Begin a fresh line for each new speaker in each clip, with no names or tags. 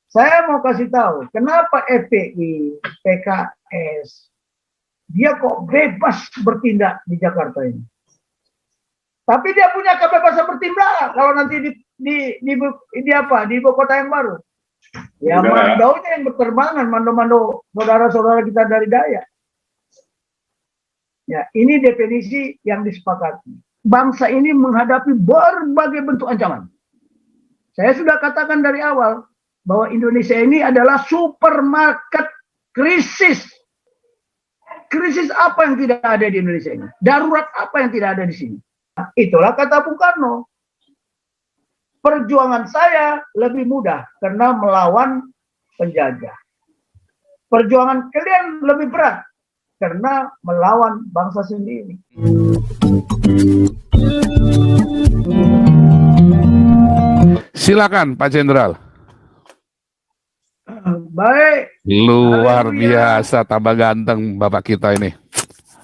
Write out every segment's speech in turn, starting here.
Saya mau kasih tahu, kenapa FPI, PKS, dia kok bebas bertindak di Jakarta ini. Tapi dia punya kebebasan bertindak kalau nanti di ibu kota yang baru. Ya mandaunya yang berterbangan, mando-mando saudara-saudara kita dari Dayak. Ya, ini definisi yang disepakati. Bangsa ini menghadapi berbagai bentuk ancaman. Saya sudah katakan dari awal bahwa Indonesia ini adalah supermarket krisis. Krisis apa yang tidak ada di Indonesia ini? Darurat apa yang tidak ada di sini? Nah, itulah kata Bung Karno. Perjuangan saya lebih mudah karena melawan penjajah. Perjuangan kalian lebih berat karena melawan bangsa sendiri.
Silakan Pak Jenderal.
Baik.
Luar biasa, tambah ganteng Bapak kita ini.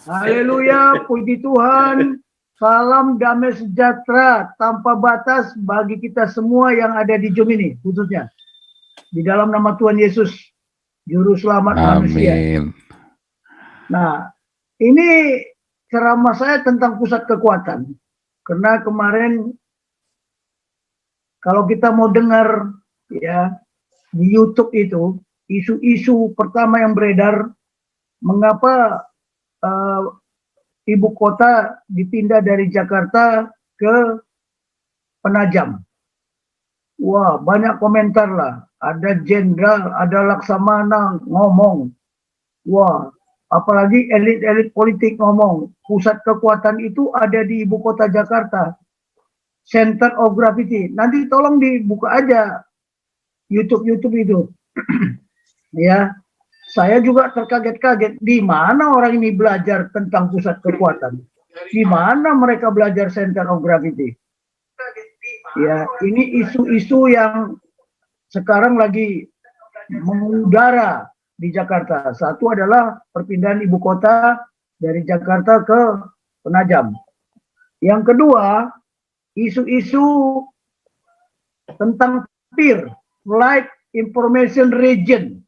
Haleluya, puji Tuhan. Salam damai sejahtera tanpa batas bagi kita semua yang ada di Zoom ini, khususnya. Di dalam nama Tuhan Yesus, Juru Selamat manusia.
Amin.
Nah, ini ceramah saya tentang pusat kekuatan. Karena kemarin, kalau kita mau dengar ya di YouTube itu, isu-isu pertama yang beredar, mengapa ibu kota dipindah dari Jakarta ke Penajam. Wah, banyak komentar lah. Ada jenderal, ada laksamana ngomong. Wah, apalagi elit-elit politik ngomong. Pusat kekuatan itu ada di ibu kota Jakarta. Center of Gravity. Nanti tolong dibuka aja YouTube itu. Ya. Saya juga terkaget-kaget, di mana orang ini belajar tentang pusat kekuatan? Di mana mereka belajar center of gravity? Ya, ini isu-isu yang sekarang lagi mengudara di Jakarta. Satu adalah perpindahan ibu kota dari Jakarta ke Penajam. Yang kedua, isu-isu tentang PIR, Flight Information Region.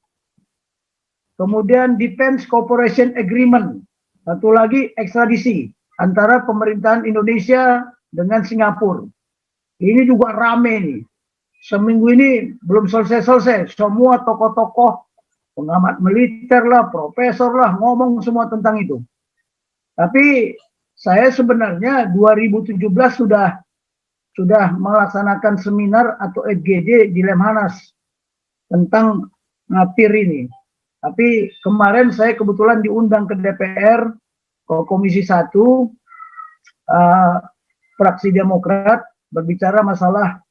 Kemudian Defense Cooperation Agreement. Satu lagi ekstradisi antara pemerintahan Indonesia dengan Singapura. Ini juga rame nih. Seminggu ini belum selesai-selesai. Semua tokoh-tokoh, pengamat militer lah, profesor lah, ngomong semua tentang itu. Tapi saya sebenarnya 2017 sudah melaksanakan seminar atau FGD di Lemhanas tentang PIR ini. Tapi kemarin saya kebetulan diundang ke DPR, ke Komisi 1, fraksi Demokrat, berbicara masalah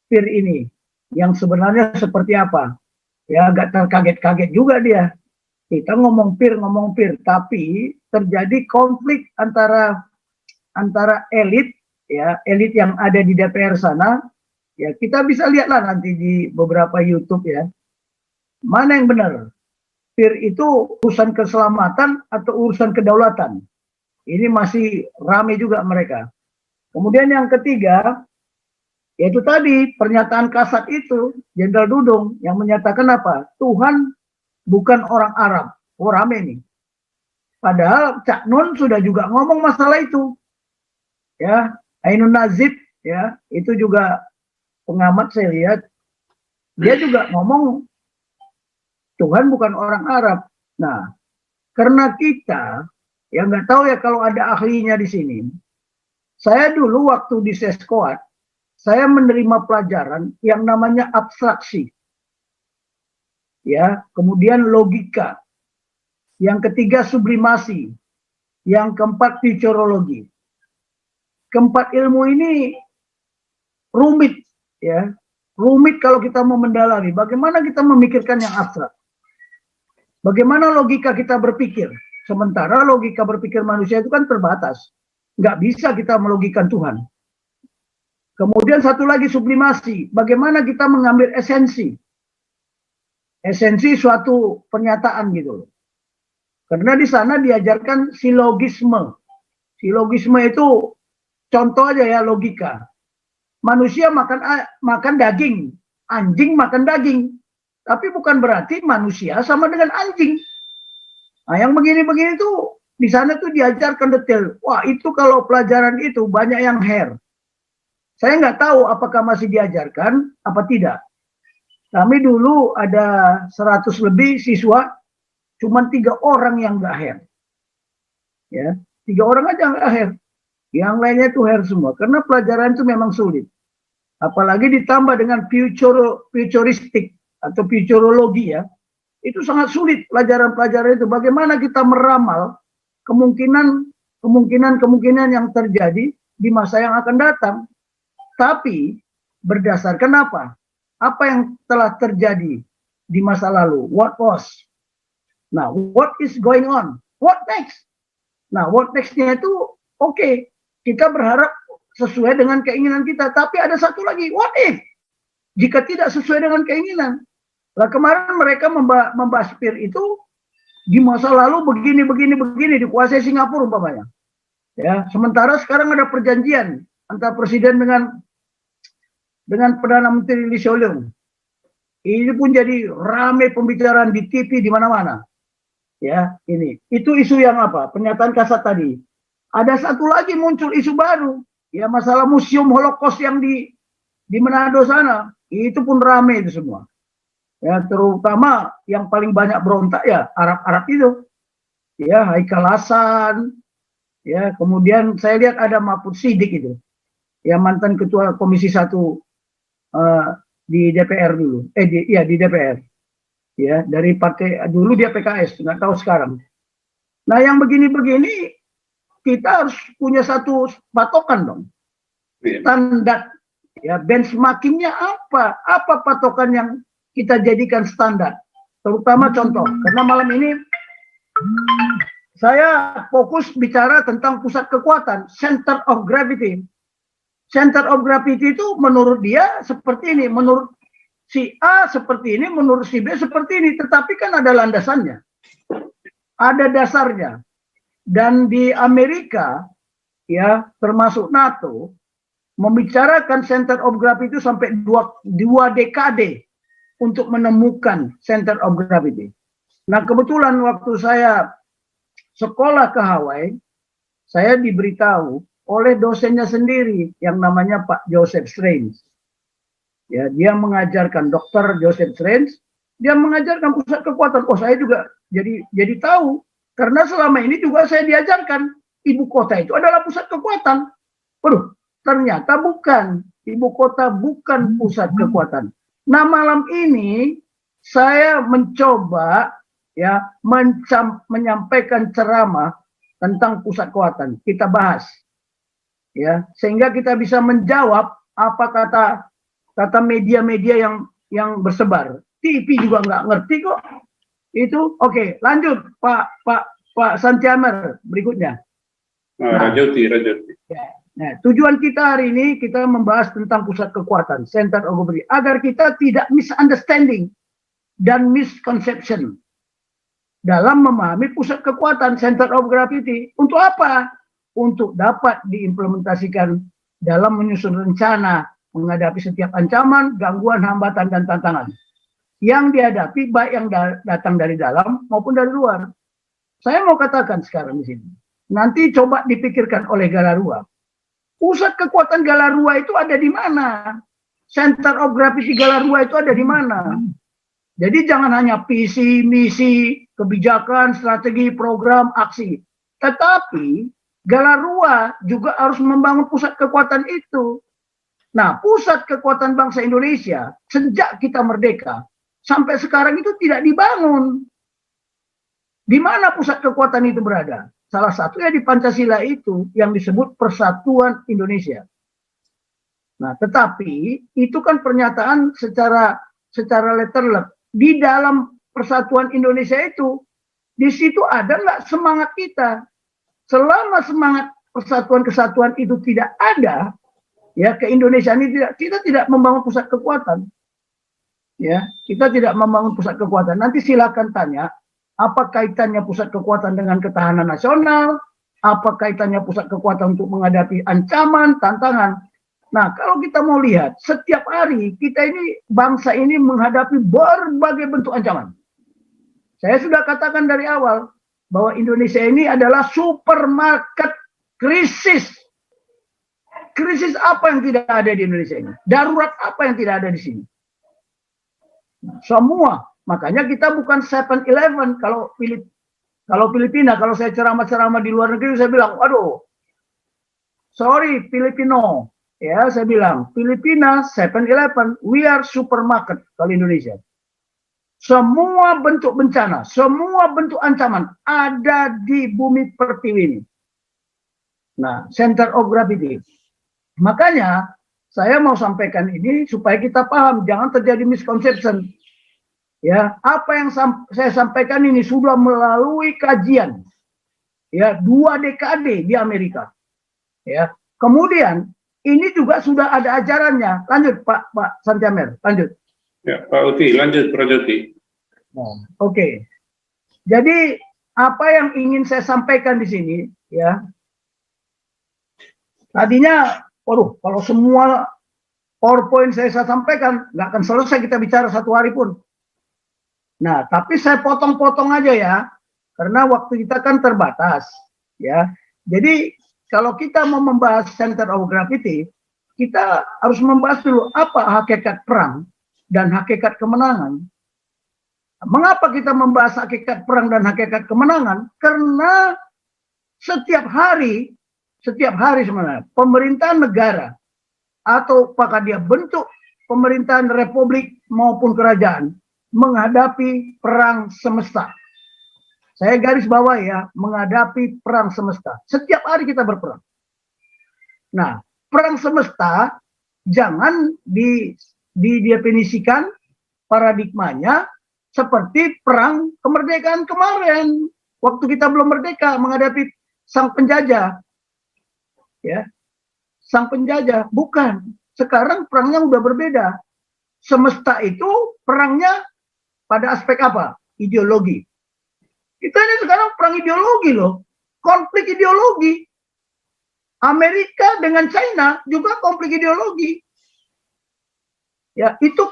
PIR ini. Yang sebenarnya seperti apa. Ya agak terkaget-kaget juga dia. Kita ngomong PIR, tapi terjadi konflik antara elit, ya elit yang ada di DPR sana. Ya kita bisa lihatlah nanti di beberapa YouTube ya. Mana yang benar? PIR itu urusan keselamatan atau urusan kedaulatan. Ini masih ramai juga mereka. Kemudian yang ketiga, yaitu tadi pernyataan kasat itu, Jenderal Dudung yang menyatakan apa? Tuhan bukan orang Arab. Oh rame nih. Padahal Cak Nun sudah juga ngomong masalah itu. Ya, Ainun Nazib ya, itu juga pengamat saya lihat. Dia juga ngomong Tuhan bukan orang Arab. Nah, karena kita, ya nggak tahu ya kalau ada ahlinya di sini. Saya dulu waktu di Seskoat, saya menerima pelajaran yang namanya abstraksi. Ya, kemudian logika. Yang ketiga sublimasi. Yang keempat futurologi. Keempat ilmu ini rumit, ya. Rumit kalau kita mau mendalami. Bagaimana kita memikirkan yang abstrak? Bagaimana logika kita berpikir? Sementara logika berpikir manusia itu kan terbatas. Nggak bisa kita melogikan Tuhan. Kemudian satu lagi sublimasi. Bagaimana kita mengambil esensi? Esensi suatu pernyataan gitu loh. Karena di sana diajarkan silogisme. Silogisme itu contoh aja ya logika. Manusia makan daging, anjing makan daging. Tapi bukan berarti manusia sama dengan anjing. Nah, yang begini-begini tuh di sana tuh diajarkan detail. Wah, itu kalau pelajaran itu banyak yang hair. Saya nggak tahu apakah masih diajarkan apa tidak. Kami dulu ada 100 lebih siswa, cuma 3 orang yang nggak hair. Ya, 3 orang aja nggak hair. Yang lainnya itu hair semua. Karena pelajaran itu memang sulit. Apalagi ditambah dengan futuristik atau futurologi ya. Itu sangat sulit pelajaran-pelajaran itu. Bagaimana kita meramal kemungkinan yang terjadi di masa yang akan datang. Tapi berdasarkan apa? Apa yang telah terjadi di masa lalu? What was? Nah, what is going on? What next? Nah, what next-nya itu oke. Kita berharap sesuai dengan keinginan kita. Tapi ada satu lagi, what if? Jika tidak sesuai dengan keinginan. Nah, kemarin mereka membahas PIR itu di masa lalu begini dikuasai Singapura umpamanya. Ya, sementara sekarang ada perjanjian antara presiden dengan Perdana Menteri Lee Hsien Loong. Ini pun jadi ramai pembicaraan di TV di mana-mana. Ya, ini. Itu isu yang apa? Pernyataan Kasat tadi. Ada satu lagi muncul isu baru. Ya, masalah museum Holocaust yang di Manado sana. Itu pun ramai itu semua. Ya, terutama yang paling banyak berontak ya Arab-Arab itu. Ya, Haikal Hasan. Ya, kemudian saya lihat ada Mahfud Siddiq itu. Ya, mantan ketua Komisi 1 di DPR dulu. Di DPR. Ya, dari partai dulu dia PKS, nggak tahu sekarang. Nah, yang begini-begini kita harus punya satu patokan dong. Standar. Ya, benchmarkingnya apa? Apa patokan yang kita jadikan standar? Terutama contoh, karena malam ini saya fokus bicara tentang pusat kekuatan, center of gravity. Center of gravity itu menurut dia seperti ini, menurut si A seperti ini, menurut si B seperti ini. Tetapi kan ada landasannya, ada dasarnya. Dan di Amerika, ya termasuk NATO, membicarakan center of gravity itu sampai dua dekade untuk menemukan center of gravity. Nah, kebetulan waktu saya sekolah ke Hawaii, saya diberitahu oleh dosennya sendiri yang namanya Pak Joseph Strange. Ya, dia mengajarkan, Dr. Joseph Strange, dia mengajarkan pusat kekuatan. Oh, saya juga jadi tahu karena selama ini juga saya diajarkan ibu kota itu adalah pusat kekuatan. Waduh, ternyata bukan. Ibu kota bukan pusat kekuatan. Nah, malam ini saya mencoba ya menyampaikan ceramah tentang pusat kekuatan. Kita bahas. Ya, sehingga kita bisa menjawab apa kata media-media yang bersebar. TV juga nggak ngerti kok. Itu oke, lanjut Pak Santiamer berikutnya.
Rajoti.
Ya. Nah, tujuan kita hari ini kita membahas tentang pusat kekuatan, center of gravity, agar kita tidak misunderstanding dan misconception dalam memahami pusat kekuatan, center of gravity. Untuk apa? Untuk dapat diimplementasikan dalam menyusun rencana menghadapi setiap ancaman, gangguan, hambatan, dan tantangan yang dihadapi baik yang datang dari dalam maupun dari luar. Saya mau katakan sekarang di sini, nanti coba dipikirkan oleh Galarua. Pusat kekuatan Galarua itu ada di mana? Center of gravity Galarua itu ada di mana? Jadi jangan hanya visi, misi, kebijakan, strategi, program, aksi. Tetapi Galarua juga harus membangun pusat kekuatan itu. Nah, pusat kekuatan bangsa Indonesia sejak kita merdeka sampai sekarang itu tidak dibangun. Di mana pusat kekuatan itu berada? Salah satunya di Pancasila itu yang disebut Persatuan Indonesia. Nah, tetapi itu kan pernyataan secara letterlek. Di dalam Persatuan Indonesia itu, di situ ada nggak semangat kita? Selama semangat persatuan-kesatuan itu tidak ada, ya keindonesiaan ini kita tidak membangun pusat kekuatan. Ya, kita tidak membangun pusat kekuatan. Nanti silakan tanya, apa kaitannya pusat kekuatan dengan ketahanan nasional? Apa kaitannya pusat kekuatan untuk menghadapi ancaman, tantangan? Nah, kalau kita mau lihat, setiap hari kita ini, bangsa ini menghadapi berbagai bentuk ancaman. Saya sudah katakan dari awal bahwa Indonesia ini adalah supermarket krisis. Krisis apa yang tidak ada di Indonesia ini? Darurat apa yang tidak ada di sini? Semua. Makanya kita bukan 7-Eleven kalau Filipina, kalau saya ceramah-ceramah di luar negeri, saya bilang, waduh, sorry Filipino. Ya, saya bilang, Filipina, 7-Eleven, we are supermarket kalau Indonesia. Semua bentuk bencana, semua bentuk ancaman ada di bumi pertiwi ini. Nah, center of gravity. Makanya, saya mau sampaikan ini supaya kita paham, jangan terjadi misconception. Ya, apa yang saya sampaikan ini sudah melalui kajian. Ya, 2 dekade di Amerika. Ya, kemudian ini juga sudah ada ajarannya. Lanjut Pak Santiamer, lanjut.
Ya, Pak Uti, lanjut Pak Joti.
Oke. Jadi apa yang ingin saya sampaikan di sini, ya. Tadinya, waduh, kalau semua PowerPoint saya sampaikan, nggak akan selesai kita bicara 1 hari pun. Nah, tapi saya potong-potong aja ya, karena waktu kita kan terbatas, ya. Jadi kalau kita mau membahas center of gravity, kita harus membahas dulu apa hakikat perang dan hakikat kemenangan. Mengapa kita membahas hakikat perang dan hakikat kemenangan? Karena setiap hari sebenarnya pemerintahan negara atau apakah dia bentuk pemerintahan republik maupun kerajaan menghadapi perang semesta. Saya garis bawah ya, menghadapi perang semesta. Setiap hari kita berperang. Nah, perang semesta jangan didefinisikan paradigmanya seperti perang kemerdekaan kemarin. Waktu kita belum merdeka menghadapi sang penjajah. Ya. Sang penjajah, bukan. Sekarang perangnya udah berbeda. Semesta itu perangnya pada aspek apa? Ideologi. Kita ini sekarang perang ideologi loh. Konflik ideologi. Amerika dengan China juga konflik ideologi. Ya, itu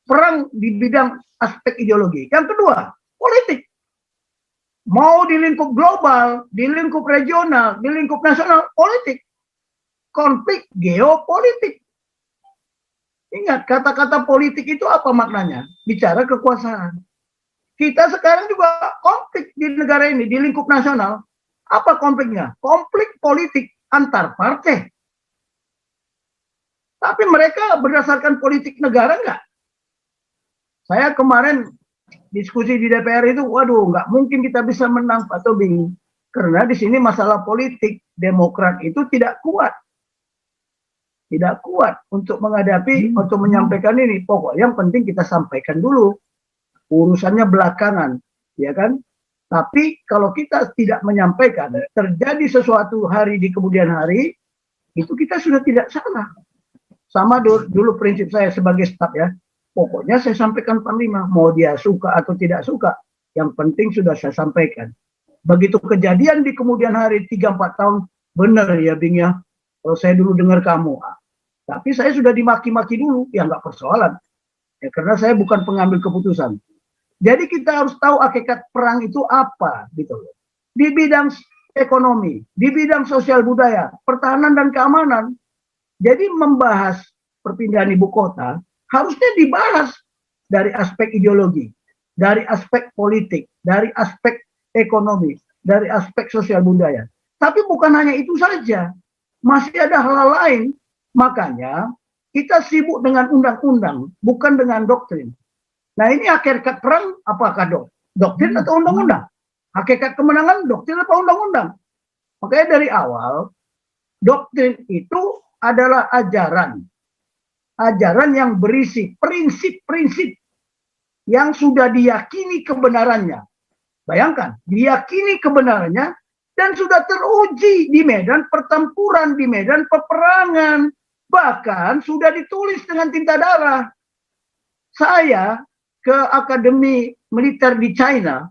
perang di bidang aspek ideologi. Yang kedua, politik. Mau di lingkup global, di lingkup regional, di lingkup nasional, politik. Konflik geopolitik. Ingat, kata-kata politik itu apa maknanya? Bicara kekuasaan. Kita sekarang juga konflik di negara ini, di lingkup nasional. Apa konfliknya? Konflik politik antar partai. Tapi mereka berdasarkan politik negara enggak? Saya kemarin diskusi di DPR itu, waduh, nggak mungkin kita bisa menang Pak Tobing. Karena di sini masalah politik, Demokrat itu tidak kuat. Tidak kuat untuk menghadapi, untuk menyampaikan ini. Pokoknya yang penting kita sampaikan dulu. Urusannya belakangan, ya kan? Tapi kalau kita tidak menyampaikan, terjadi sesuatu hari di kemudian hari, itu kita sudah tidak salah. Sama dulu prinsip saya sebagai staf ya. Pokoknya saya sampaikan Panglima, mau dia suka atau tidak suka, yang penting sudah saya sampaikan. Begitu kejadian di kemudian hari 3-4 tahun, benar ya Bing ya, kalau saya dulu dengar kamu. Tapi saya sudah dimaki-maki dulu, ya nggak persoalan. Ya, karena saya bukan pengambil keputusan. Jadi kita harus tahu hakikat perang itu apa, gitu loh. Di bidang ekonomi, di bidang sosial budaya, pertahanan dan keamanan. Jadi membahas perpindahan ibu kota harusnya dibahas dari aspek ideologi, dari aspek politik, dari aspek ekonomi, dari aspek sosial budaya. Tapi bukan hanya itu saja, masih ada hal lain. Makanya kita sibuk dengan undang-undang, bukan dengan doktrin. Nah ini hakikat perang apakah doktrin atau undang-undang? Hakikat kemenangan doktrin atau undang-undang? Makanya dari awal, doktrin itu adalah ajaran. Ajaran yang berisi prinsip-prinsip yang sudah diyakini kebenarannya. Bayangkan, diyakini kebenarannya dan sudah teruji di medan pertempuran, di medan peperangan. Bahkan sudah ditulis dengan tinta darah. Saya ke Akademi Militer di China,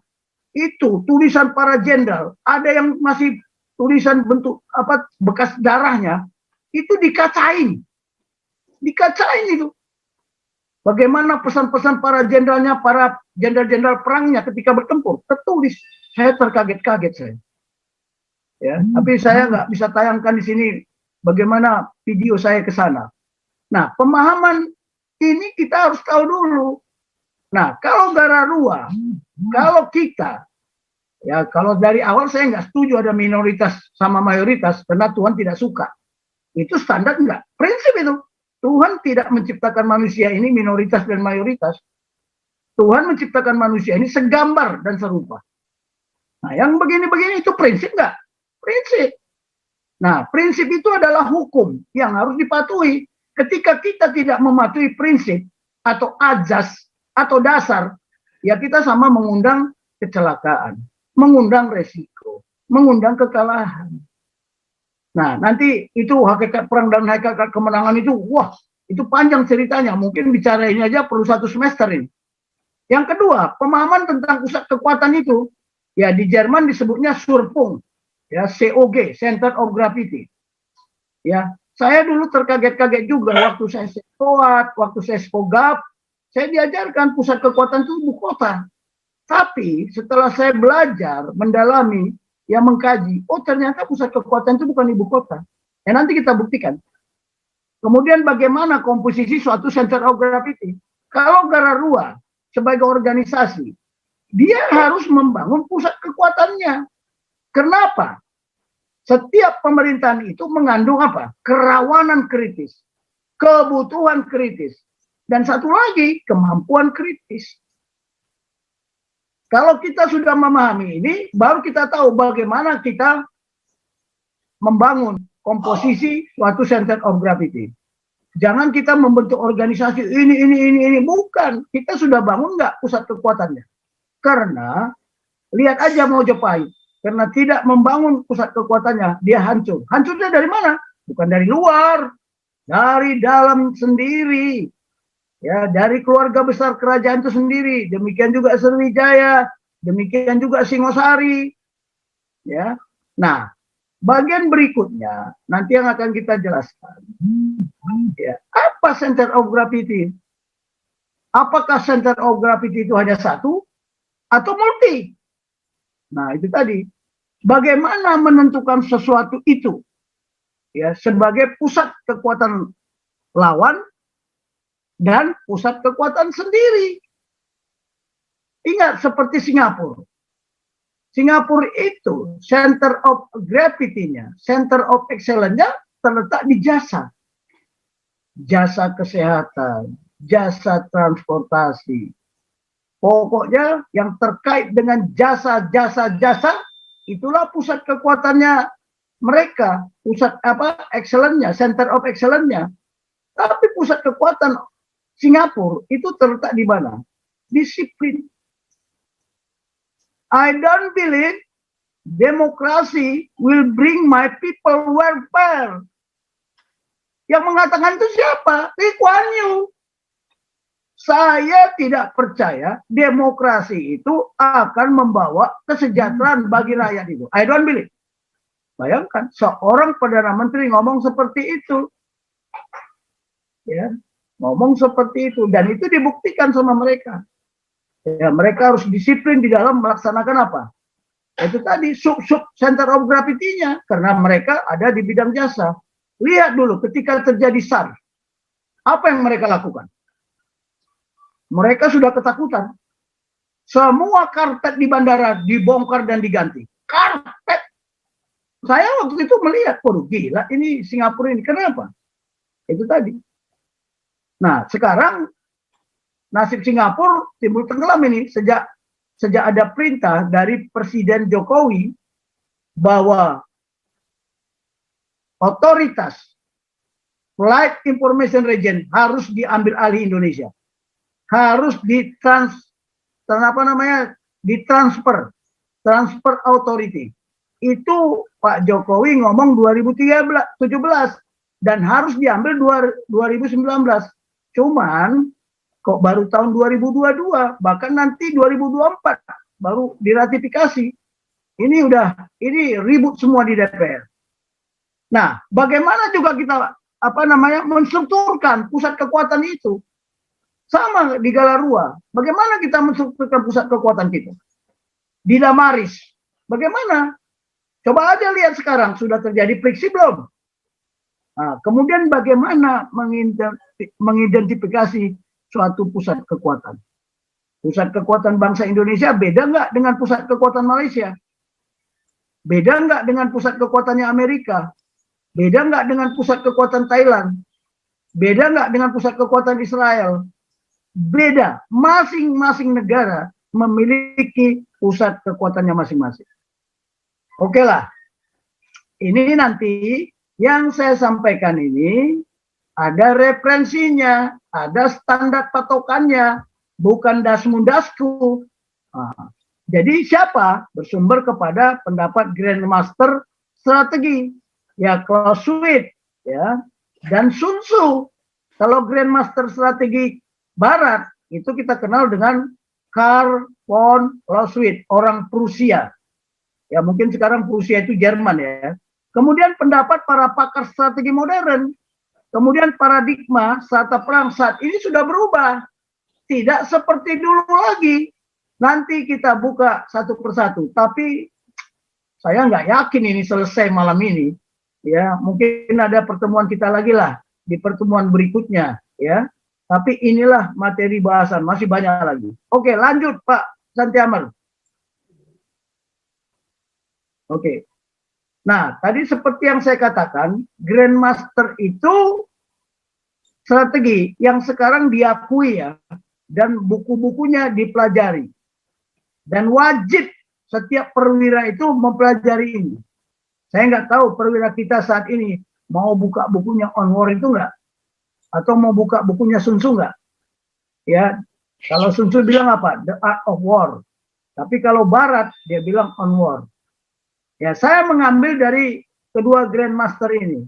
itu tulisan para jenderal, ada yang masih tulisan bentuk apa bekas darahnya, itu dikacain dikacain itu. Bagaimana pesan-pesan para jenderalnya, para jenderal-jenderal perangnya ketika bertempur, tertulis. Saya terkaget-kaget saya. Ya, tapi saya nggak bisa tayangkan di sini bagaimana video saya ke sana. Nah, pemahaman ini kita harus tahu dulu. Nah, kalau Gararua, kalau kita, ya kalau dari awal saya nggak setuju ada minoritas sama mayoritas karena Tuhan tidak suka. Itu standar enggak? Prinsip itu. Tuhan tidak menciptakan manusia ini minoritas dan mayoritas. Tuhan menciptakan manusia ini segambar dan serupa. Nah, yang begini-begini itu prinsip enggak? Prinsip. Nah, prinsip itu adalah hukum yang harus dipatuhi. Ketika kita tidak mematuhi prinsip atau ajas atau dasar, ya kita sama mengundang kecelakaan, mengundang resiko, mengundang kekalahan. Nah, nanti itu hakikat perang dan hakikat kemenangan itu, wah, itu panjang ceritanya. Mungkin bicara ini aja perlu 1 semester ini. Yang kedua, pemahaman tentang pusat kekuatan itu, ya di Jerman disebutnya Surfung, ya COG, Center of Gravity. Ya, saya dulu terkaget-kaget juga waktu saya sekolah, waktu saya skogap, saya diajarkan pusat kekuatan itu ibu kota. Tapi setelah saya belajar, mendalami, yang mengkaji, oh ternyata pusat kekuatan itu bukan ibu kota. Ya nanti kita buktikan. Kemudian bagaimana komposisi suatu center of gravity. Kalau Gararua sebagai organisasi, dia harus membangun pusat kekuatannya. Kenapa? Setiap pemerintahan itu mengandung apa? Kerawanan kritis, kebutuhan kritis, dan satu lagi kemampuan kritis. Kalau kita sudah memahami ini, baru kita tahu bagaimana kita membangun komposisi suatu center of gravity. Jangan kita membentuk organisasi ini, bukan. Kita sudah bangun nggak pusat kekuatannya? Karena lihat aja Mojopahit, karena tidak membangun pusat kekuatannya, dia hancur. Hancurnya dari mana? Bukan dari luar, dari dalam sendiri. Ya, dari keluarga besar kerajaan itu sendiri, demikian juga Sriwijaya, demikian juga Singosari. Ya. Nah, bagian berikutnya nanti yang akan kita jelaskan. Ya, apa center of gravity? Apakah center of gravity itu hanya satu atau multi? Nah, itu tadi. Bagaimana menentukan sesuatu itu? Ya, sebagai pusat kekuatan lawan dan pusat kekuatan sendiri. Ingat seperti Singapura. Singapura itu center of gravity-nya, center of excellence-nya terletak di jasa. Jasa kesehatan, jasa transportasi. Pokoknya yang terkait dengan jasa, itulah pusat kekuatannya mereka, pusat excellence-nya, center of excellence-nya. Tapi pusat kekuatan Singapura itu terletak di mana? Disiplin. I don't believe democracy will bring my people welfare. Yang mengatakan itu siapa? Lee Kuan Yew. Saya tidak percaya demokrasi itu akan membawa kesejahteraan bagi rakyat itu. I don't believe. Bayangkan seorang Perdana Menteri ngomong seperti itu. Ya, ngomong seperti itu dan itu dibuktikan sama mereka. Ya, mereka harus disiplin di dalam melaksanakan apa? Itu tadi sub center of gravity-nya karena mereka ada di bidang jasa. Lihat dulu ketika terjadi SARS, apa yang mereka lakukan? Mereka sudah ketakutan. Semua karpet di bandara dibongkar dan diganti. Karpet. Saya waktu itu melihat, waduh gila ini Singapura ini. Kenapa? Itu tadi. Nah, sekarang nasib Singapura timbul tenggelam ini sejak ada perintah dari Presiden Jokowi bahwa otoritas Flight Information Region harus diambil alih Indonesia. Harus transfer authority. Itu Pak Jokowi ngomong 2017 dan harus diambil 2019. Cuman kok baru tahun 2022, bahkan nanti 2024 baru diratifikasi. Ini ribut semua di DPR. Nah, bagaimana juga kita menstrukturkan pusat kekuatan itu. Sama di Galarua. Bagaimana kita menstrukturkan pusat kekuatan kita? Di Damaris. Bagaimana? Coba aja lihat sekarang, sudah terjadi friksi belum? Nah, kemudian bagaimana mengidentifikasi suatu pusat kekuatan? Pusat kekuatan bangsa Indonesia beda nggak dengan pusat kekuatan Malaysia? Beda nggak dengan pusat kekuatannya Amerika? Beda nggak dengan pusat kekuatan Thailand? Beda nggak dengan pusat kekuatan Israel? Beda. Masing-masing negara memiliki pusat kekuatannya masing-masing. Oke lah. Ini nanti yang saya sampaikan ini ada referensinya, ada standar patokannya, bukan dasmu-dasku. Nah, jadi siapa? Bersumber kepada pendapat Grandmaster Strategi, ya Clausewitz, ya, dan Sun Tzu. Kalau Grandmaster Strategi Barat itu kita kenal dengan Karl von Clausewitz, orang Prusia. Ya mungkin sekarang Prusia itu Jerman ya. Kemudian pendapat para pakar strategi modern, kemudian paradigma saat perang saat ini sudah berubah. Tidak seperti dulu lagi. Nanti kita buka satu persatu. Tapi saya nggak yakin ini selesai malam ini. Ya mungkin ada pertemuan kita lagi lah di pertemuan berikutnya. Ya. Tapi inilah materi bahasan, masih banyak lagi. Oke, lanjut Pak Santiamal. Oke. Nah, tadi seperti yang saya katakan, Grandmaster itu strategi yang sekarang diakui ya, dan buku-bukunya dipelajari. Dan wajib setiap perwira itu mempelajari ini. Saya nggak tahu perwira kita saat ini mau buka bukunya On War itu nggak? Atau mau buka bukunya Sun Tzu nggak? Ya, kalau Sun Tzu bilang apa? The Art of War. Tapi kalau Barat dia bilang On War. Ya, saya mengambil dari kedua Grandmaster ini.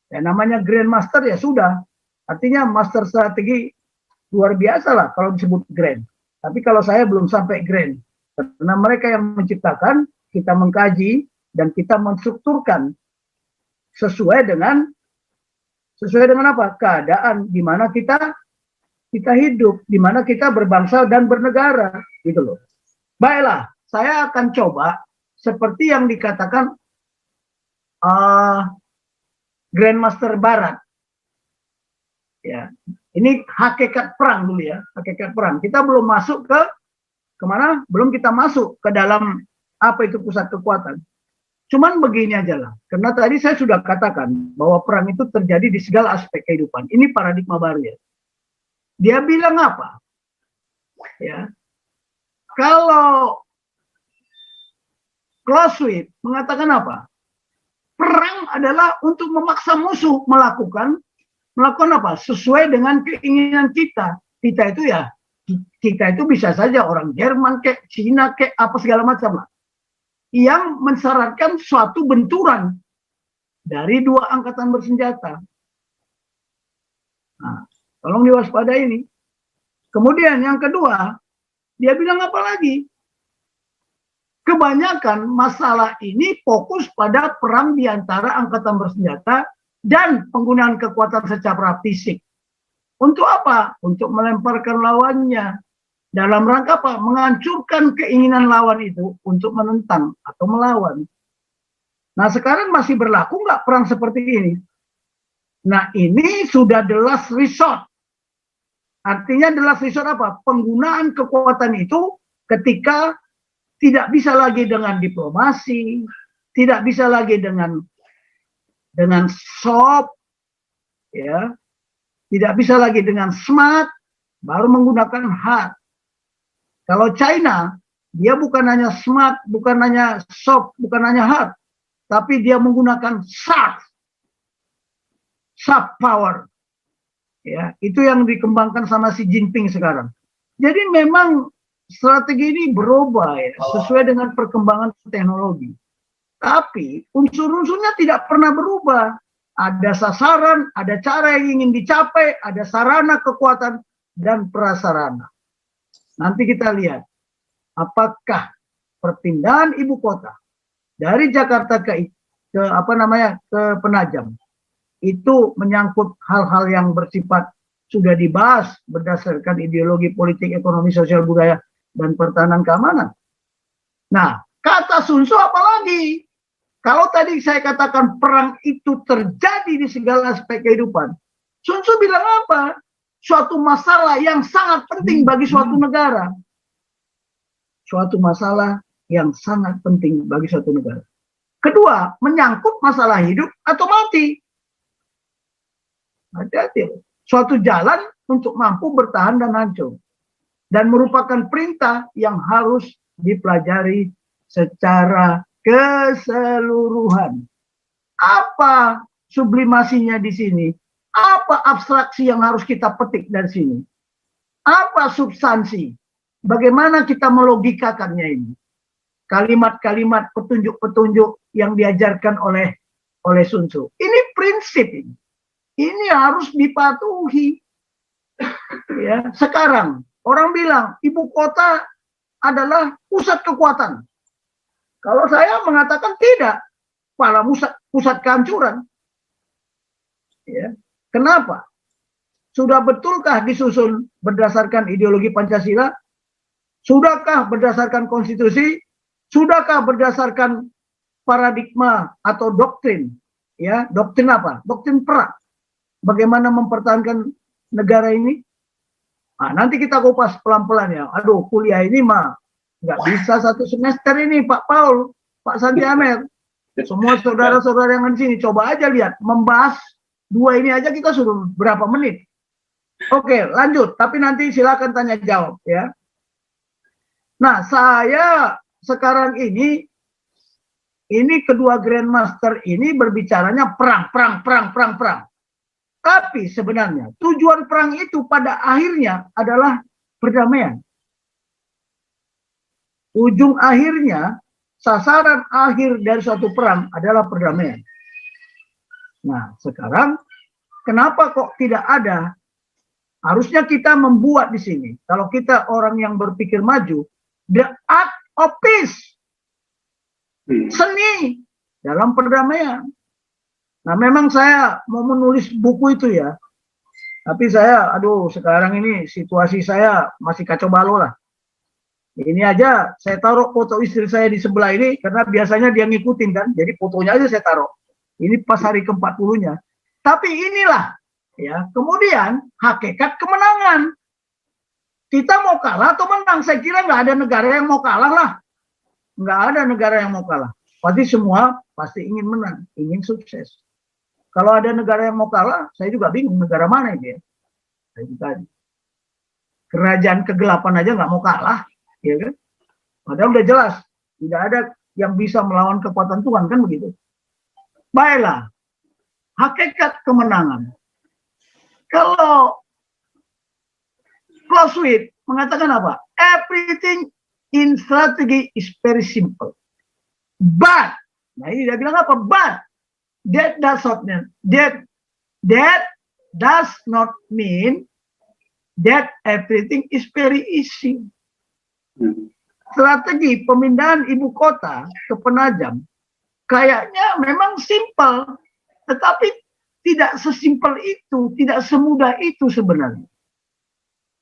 Ya, namanya Grandmaster ya sudah. Artinya Master Strategi luar biasa lah kalau disebut Grand. Tapi kalau saya belum sampai Grand. Karena mereka yang menciptakan, kita mengkaji dan kita menstrukturkan sesuai dengan apa? Keadaan di mana kita hidup, di mana kita berbangsa dan bernegara, gitu loh. Baiklah, saya akan coba seperti yang dikatakan Grandmaster Barat. Ya, ini hakikat perang dulu ya, hakikat perang. Kita belum masuk ke kemana? Belum kita masuk ke dalam apa itu pusat kekuatan. Cuman begini aja lah, karena tadi saya sudah katakan bahwa perang itu terjadi di segala aspek kehidupan. Ini paradigma baru ya. Dia bilang apa? Ya, kalau Clausewitz mengatakan apa? Perang adalah untuk memaksa musuh melakukan apa? Sesuai dengan keinginan kita. Kita itu bisa saja orang Jerman kayak Cina kayak apa segala macam lah. Yang mensyaratkan suatu benturan dari dua angkatan bersenjata. Nah, tolong diwaspadai ini. Kemudian yang kedua, dia bilang apa lagi? Kebanyakan masalah ini fokus pada perang di antara angkatan bersenjata dan penggunaan kekuatan secara fisik. Untuk apa? Untuk melemparkan lawannya. Dalam rangka apa? Menghancurkan keinginan lawan itu untuk menentang atau melawan. Nah sekarang masih berlaku nggak perang seperti ini? Nah ini sudah the last resort. Artinya the last resort apa? Penggunaan kekuatan itu ketika tidak bisa lagi dengan diplomasi, tidak bisa lagi dengan soft, ya, tidak bisa lagi dengan smart, baru menggunakan hard. Kalau China, dia bukan hanya smart, bukan hanya soft, bukan hanya hard, tapi dia menggunakan soft power. Ya, itu yang dikembangkan sama Xi Jinping sekarang. Jadi memang strategi ini berubah ya, sesuai dengan perkembangan teknologi. Tapi unsur-unsurnya tidak pernah berubah. Ada sasaran, ada cara yang ingin dicapai, ada sarana kekuatan dan prasarana. Nanti kita lihat apakah perpindahan ibu kota dari Jakarta ke Penajam itu menyangkut hal-hal yang bersifat sudah dibahas berdasarkan ideologi politik, ekonomi, sosial, budaya, dan pertahanan keamanan. Nah, kata Sun Tzu apalagi? Kalau tadi saya katakan perang itu terjadi di segala aspek kehidupan, Sun Tzu bilang apa? Suatu masalah yang sangat penting bagi suatu negara. Suatu masalah yang sangat penting bagi suatu negara. Kedua, menyangkut masalah hidup atau mati. Hati-hati. Suatu jalan untuk mampu bertahan dan hancur. Dan merupakan perintah yang harus dipelajari secara keseluruhan. Apa sublimasinya di sini? Apa abstraksi yang harus kita petik dari sini? Apa substansi? Bagaimana kita melogikakannya ini? Kalimat-kalimat petunjuk-petunjuk yang diajarkan oleh Sun Tzu. Ini prinsip ini. Ini harus dipatuhi. Ya, sekarang orang bilang ibu kota adalah pusat kekuatan. Kalau saya mengatakan tidak, malah pusat kehancuran. Ya. Kenapa? Sudah betulkah disusun berdasarkan ideologi Pancasila? Sudahkah berdasarkan konstitusi? Sudahkah berdasarkan paradigma atau doktrin? Ya, doktrin apa? Doktrin perang. Bagaimana mempertahankan negara ini? Nah, nanti kita kupas pelan-pelan ya. Aduh, kuliah ini mah nggak bisa satu semester ini, Pak Paul, Pak Santi Amer. Semua saudara-saudara yang di sini, coba aja lihat. Membahas dua ini aja kita suruh berapa menit. Oke, lanjut. Tapi nanti silakan tanya jawab ya. Nah, saya sekarang ini kedua Grandmaster ini berbicaranya perang. Tapi sebenarnya tujuan perang itu pada akhirnya adalah perdamaian. Ujung akhirnya, sasaran akhir dari suatu perang adalah perdamaian. Nah, sekarang kenapa kok tidak ada? Harusnya kita membuat di sini. Kalau kita orang yang berpikir maju, the art of peace. Seni dalam perdamaian. Nah, memang saya mau menulis buku itu ya. Tapi saya, sekarang ini situasi saya masih kacau balau lah. Ini aja saya taruh foto istri saya di sebelah ini karena biasanya dia ngikutin kan. Jadi fotonya aja saya taruh. Ini pas hari ke-40-nya. Tapi inilah ya, kemudian hakikat kemenangan. Kita mau kalah atau menang? Saya kira nggak ada negara yang mau kalah lah. Nggak ada negara yang mau kalah. Pasti semua pasti ingin menang, ingin sukses. Kalau ada negara yang mau kalah, saya juga bingung negara mana ini ya. Tadi. Kerajaan kegelapan aja nggak mau kalah, ya kan? Padahal udah jelas, tidak ada yang bisa melawan kekuatan Tuhan, kan begitu. Baiklah, hakikat kemenangan. Kalau Clausewitz mengatakan apa? Everything in strategy is very simple. But, nah ini dia bilang apa? But, that does not mean that everything is very easy. Strategi pemindahan ibu kota ke Penajam kayaknya memang simpel, tetapi tidak sesimpel itu, tidak semudah itu sebenarnya.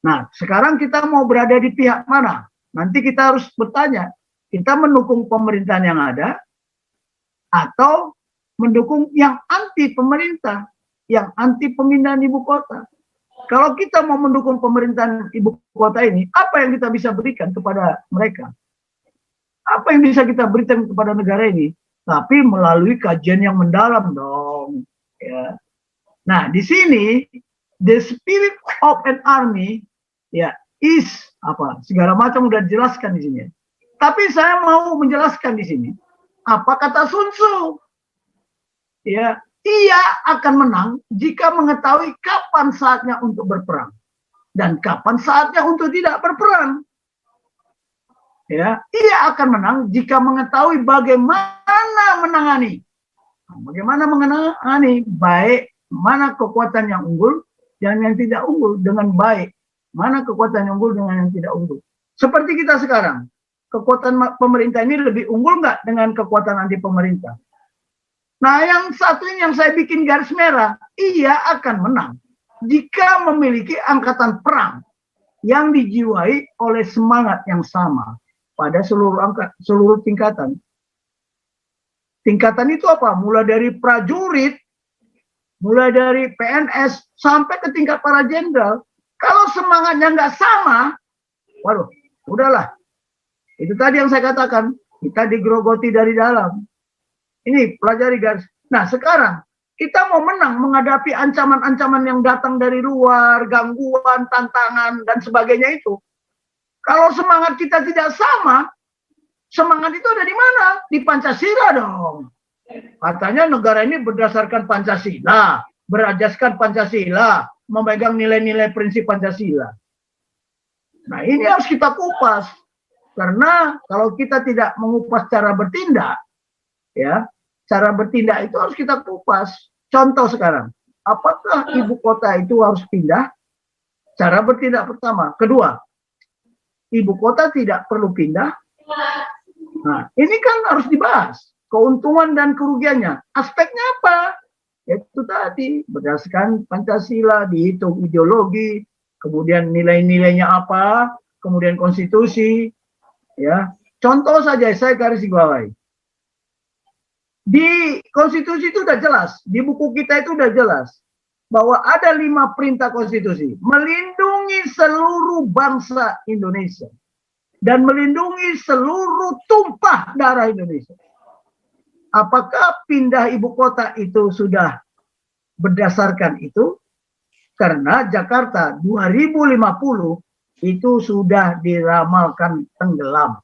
Nah, sekarang kita mau berada di pihak mana? Nanti kita harus bertanya, kita mendukung pemerintahan yang ada atau mendukung yang anti pemerintah, yang anti pemindahan ibu kota. Kalau kita mau mendukung pemerintahan ibu kota ini, apa yang kita bisa berikan kepada mereka? Apa yang bisa kita berikan kepada negara ini? Tapi melalui kajian yang mendalam dong. Ya. Nah, di sini the spirit of an army ya is apa? Segala macam udah dijelaskan di sini. Tapi saya mau menjelaskan di sini apa kata Sun Tzu. Ya, ia akan menang jika mengetahui kapan saatnya untuk berperang dan kapan saatnya untuk tidak berperang. Ya, ia akan menang jika mengetahui bagaimana menangani. Bagaimana menangani baik mana kekuatan yang unggul dan yang tidak unggul dengan baik. Mana kekuatan yang unggul dengan yang tidak unggul. Seperti kita sekarang. Kekuatan pemerintah ini lebih unggul nggak dengan kekuatan anti pemerintah? Nah, yang satu ini yang saya bikin garis merah, ia akan menang jika memiliki angkatan perang yang dijiwai oleh semangat yang sama pada seluruh tingkatan. Tingkatan itu apa? Mulai dari prajurit, mulai dari PNS, sampai ke tingkat para jenderal. Kalau semangatnya nggak sama, waduh, udahlah. Itu tadi yang saya katakan, kita digerogoti dari dalam. Ini pelajari guys. Nah sekarang kita mau menang menghadapi ancaman-ancaman yang datang dari luar, gangguan, tantangan, dan sebagainya itu. Kalau semangat kita tidak sama, semangat itu ada di mana? Di Pancasila dong. Katanya negara ini berdasarkan Pancasila, berajaskan Pancasila, memegang nilai-nilai prinsip Pancasila. Nah ini harus kita kupas. Karena kalau kita tidak mengupas cara bertindak, ya, cara bertindak itu harus kita kupas. Contoh sekarang, apakah ibu kota itu harus pindah? Cara bertindak pertama. Kedua, ibu kota tidak perlu pindah. Nah, ini kan harus dibahas. Keuntungan dan kerugiannya. Aspeknya apa? Itu tadi, berdasarkan Pancasila, dihitung ideologi, kemudian nilai-nilainya apa, kemudian konstitusi. Ya, contoh saja saya garis bawahi. Di konstitusi itu udah jelas, di buku kita itu udah jelas bahwa ada 5 perintah konstitusi, melindungi seluruh bangsa Indonesia dan melindungi seluruh tumpah darah Indonesia. Apakah pindah ibu kota itu sudah berdasarkan itu? Karena Jakarta 2050 itu sudah diramalkan tenggelam.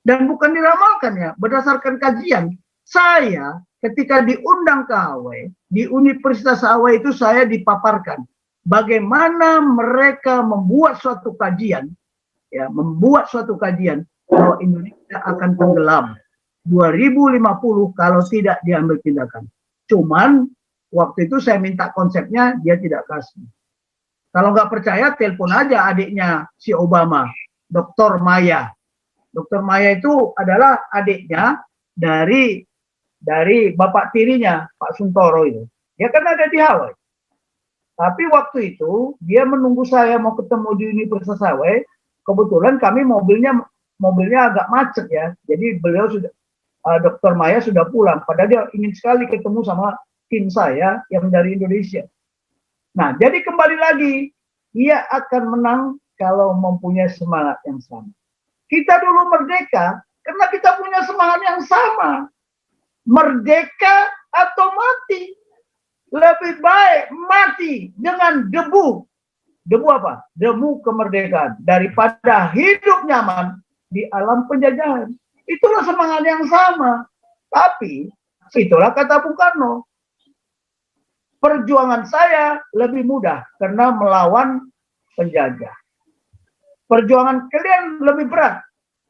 Dan bukan diramalkan ya, berdasarkan kajian. Saya ketika diundang ke HW, di Universitas HW itu saya dipaparkan bagaimana mereka membuat suatu kajian, ya, membuat suatu kajian bahwa Indonesia akan tenggelam 2050 kalau tidak diambil tindakan. Cuman waktu itu saya minta konsepnya, dia tidak kasih. Kalau nggak percaya, telepon aja adiknya si Obama, Dr. Maya. Dr. Maya itu adalah adiknya dari bapak tirinya, Pak Suntoro itu. Dia kan ada di Hawaii. Tapi waktu itu, dia menunggu saya mau ketemu di Universitas Hawaii. Kebetulan kami mobilnya agak macet ya. Jadi beliau sudah, Dr. Maya sudah pulang. Padahal dia ingin sekali ketemu sama tim saya yang dari Indonesia. Nah, jadi kembali lagi, dia akan menang kalau mempunyai semangat yang sama. Kita dulu merdeka, karena kita punya semangat yang sama. Merdeka atau mati. Lebih baik mati dengan debu. Debu apa? Debu kemerdekaan. Daripada hidup nyaman di alam penjajahan. Itulah semangat yang sama. Tapi, itulah kata Bung Karno. Perjuangan saya lebih mudah karena melawan penjajah. Perjuangan kalian lebih berat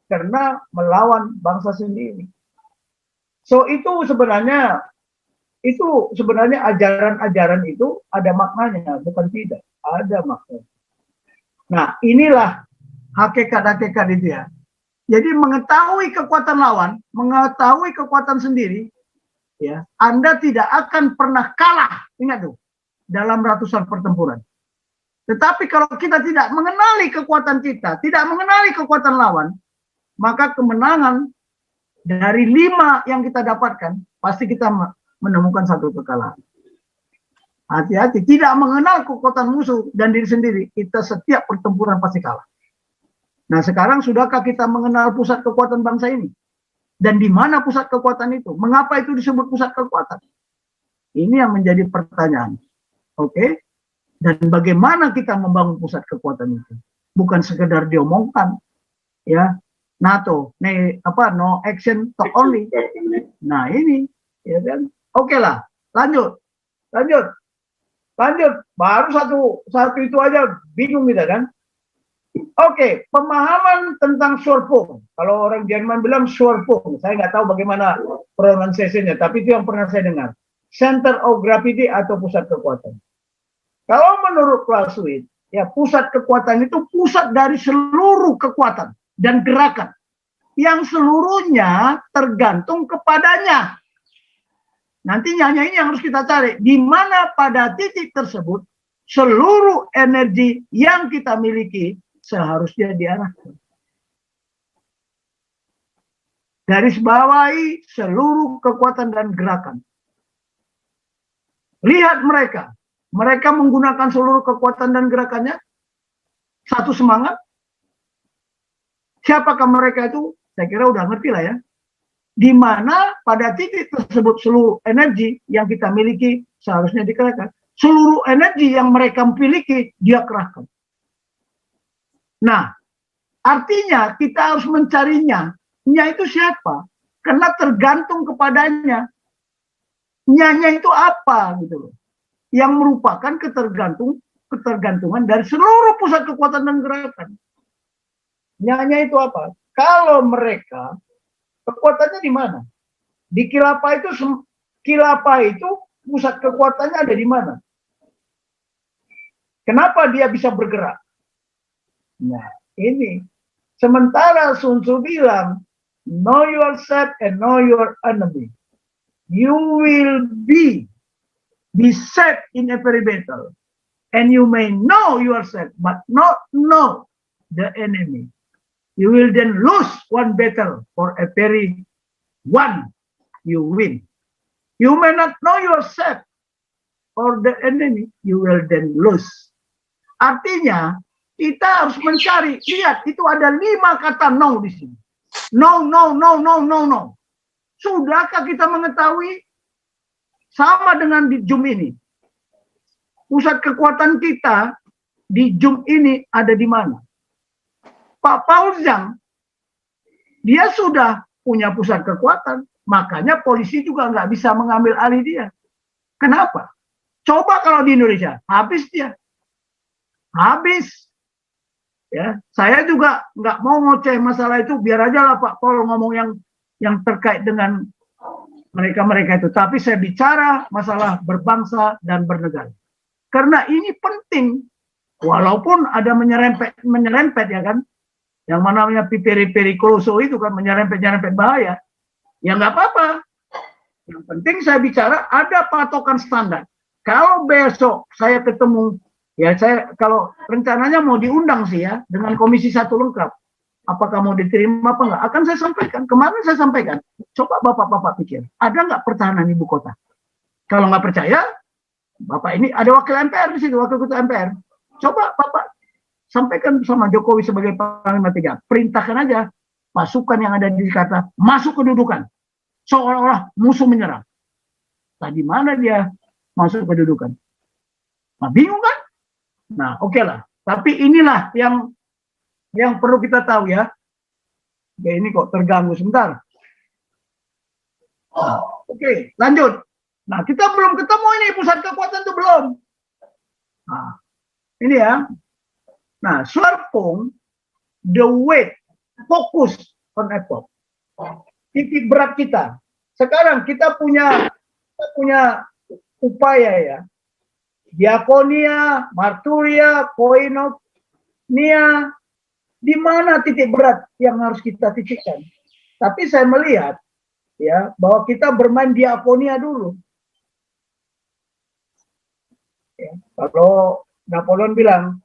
karena melawan bangsa sendiri. So itu sebenarnya ajaran-ajaran itu ada maknanya, bukan tidak, ada maknanya. Nah, inilah hakikat-hakikat itu ya. Jadi mengetahui kekuatan lawan, mengetahui kekuatan sendiri, ya, Anda tidak akan pernah kalah, ingat tuh, dalam ratusan pertempuran. Tetapi kalau kita tidak mengenali kekuatan kita, tidak mengenali kekuatan lawan, maka kemenangan dari 5 yang kita dapatkan, pasti kita menemukan satu kekalahan. Hati-hati, tidak mengenal kekuatan musuh dan diri sendiri, kita setiap pertempuran pasti kalah. Nah sekarang sudahkah kita mengenal pusat kekuatan bangsa ini? Dan di mana pusat kekuatan itu? Mengapa itu disebut pusat kekuatan? Ini yang menjadi pertanyaan. Oke? Dan bagaimana kita membangun pusat kekuatan itu? Bukan sekedar diomongkan. Ya, NATO, no action, talk only. Nah ini, ya kan? Oke lah, lanjut. Baru satu itu aja bingung kita kan? Oke, pemahaman tentang Schwerpunkt. Kalau orang Jerman bilang Schwerpunkt, saya nggak tahu bagaimana pronunciation-nya, tapi itu yang pernah saya dengar. Center of Gravity atau pusat kekuatan. Kalau menurut Clausewitz, ya pusat kekuatan itu pusat dari seluruh kekuatan dan gerakan yang seluruhnya tergantung kepadanya. Nanti nyanya ini yang harus kita cari. Di mana pada titik tersebut seluruh energi yang kita miliki seharusnya diarahkan. Garis bawahi seluruh kekuatan dan gerakan. Lihat mereka. Mereka menggunakan seluruh kekuatan dan gerakannya. Satu semangat. Siapakah mereka itu? Saya kira udah ngerti lah ya. Di mana pada titik tersebut seluruh energi yang kita miliki seharusnya dikerahkan. Seluruh energi yang mereka miliki dia kerahkan. Nah, artinya kita harus mencarinya. Nya itu siapa? Karena tergantung kepadanya. Nyanya itu apa gitu loh. Yang merupakan ketergantungan dari seluruh pusat kekuatan dan gerakan. Nyanya itu apa? Kalau mereka kekuatannya di mana? Di kilapa itu pusat kekuatannya ada di mana? Kenapa dia bisa bergerak? Nah, ini. Sementara Sun Tzu bilang, know yourself and know your enemy. You will be safe in every battle. And you may know yourself, but not know the enemy. You will then lose one battle for every one you win. You may not know yourself or the enemy, you will then lose. Artinya, kita harus mencari. Lihat, itu ada 5 kata no di sini. No, no, no, no, no, no. Sudahkah kita mengetahui? Sama dengan di Zoom ini. Pusat kekuatan kita di Zoom ini ada di mana? Pak Paul Zhang, dia sudah punya pusat kekuatan. Makanya polisi juga nggak bisa mengambil alih dia. Kenapa? Coba kalau di Indonesia, habis dia. Habis. Ya, saya juga nggak mau ngoceh masalah itu. Biar aja lah Pak Paul ngomong yang terkait dengan mereka-mereka itu. Tapi saya bicara masalah berbangsa dan bernegara. Karena ini penting. Walaupun ada menyerempet ya kan. Yang namanya pericoloso itu kan menyerempet bahaya. Ya nggak apa-apa. Yang penting saya bicara ada patokan standar. Kalau besok saya ketemu, ya saya kalau rencananya mau diundang sih ya dengan Komisi 1 lengkap. Apakah mau diterima apa enggak? Akan saya sampaikan. Kemarin saya sampaikan. Coba Bapak-Bapak pikir. Ada nggak pertahanan ibu kota? Kalau nggak percaya, Bapak ini ada wakil MPR di situ, wakil ketua MPR. Coba Bapak sampaikan sama Jokowi sebagai Panglima 3. Perintahkan aja pasukan yang ada di Jakarta masuk kedudukan. Seolah-olah musuh menyerang. Tadi mana dia masuk kedudukan? Nah, bingung kan? Nah, oke lah. Tapi inilah yang perlu kita tahu ya. Ya ini kok terganggu sebentar. Oke, lanjut. Nah, kita belum ketemu ini pusat kekuatan itu belum. Nah, ini ya. Nah, Serpong, the weight, fokus on effort. Titik berat kita. Sekarang kita punya upaya ya. Diakonia, marturia, koinonia. Di mana titik berat yang harus kita titikkan? Tapi saya melihat ya bahwa kita bermain diakonia dulu. Ya, kalau Napoleon bilang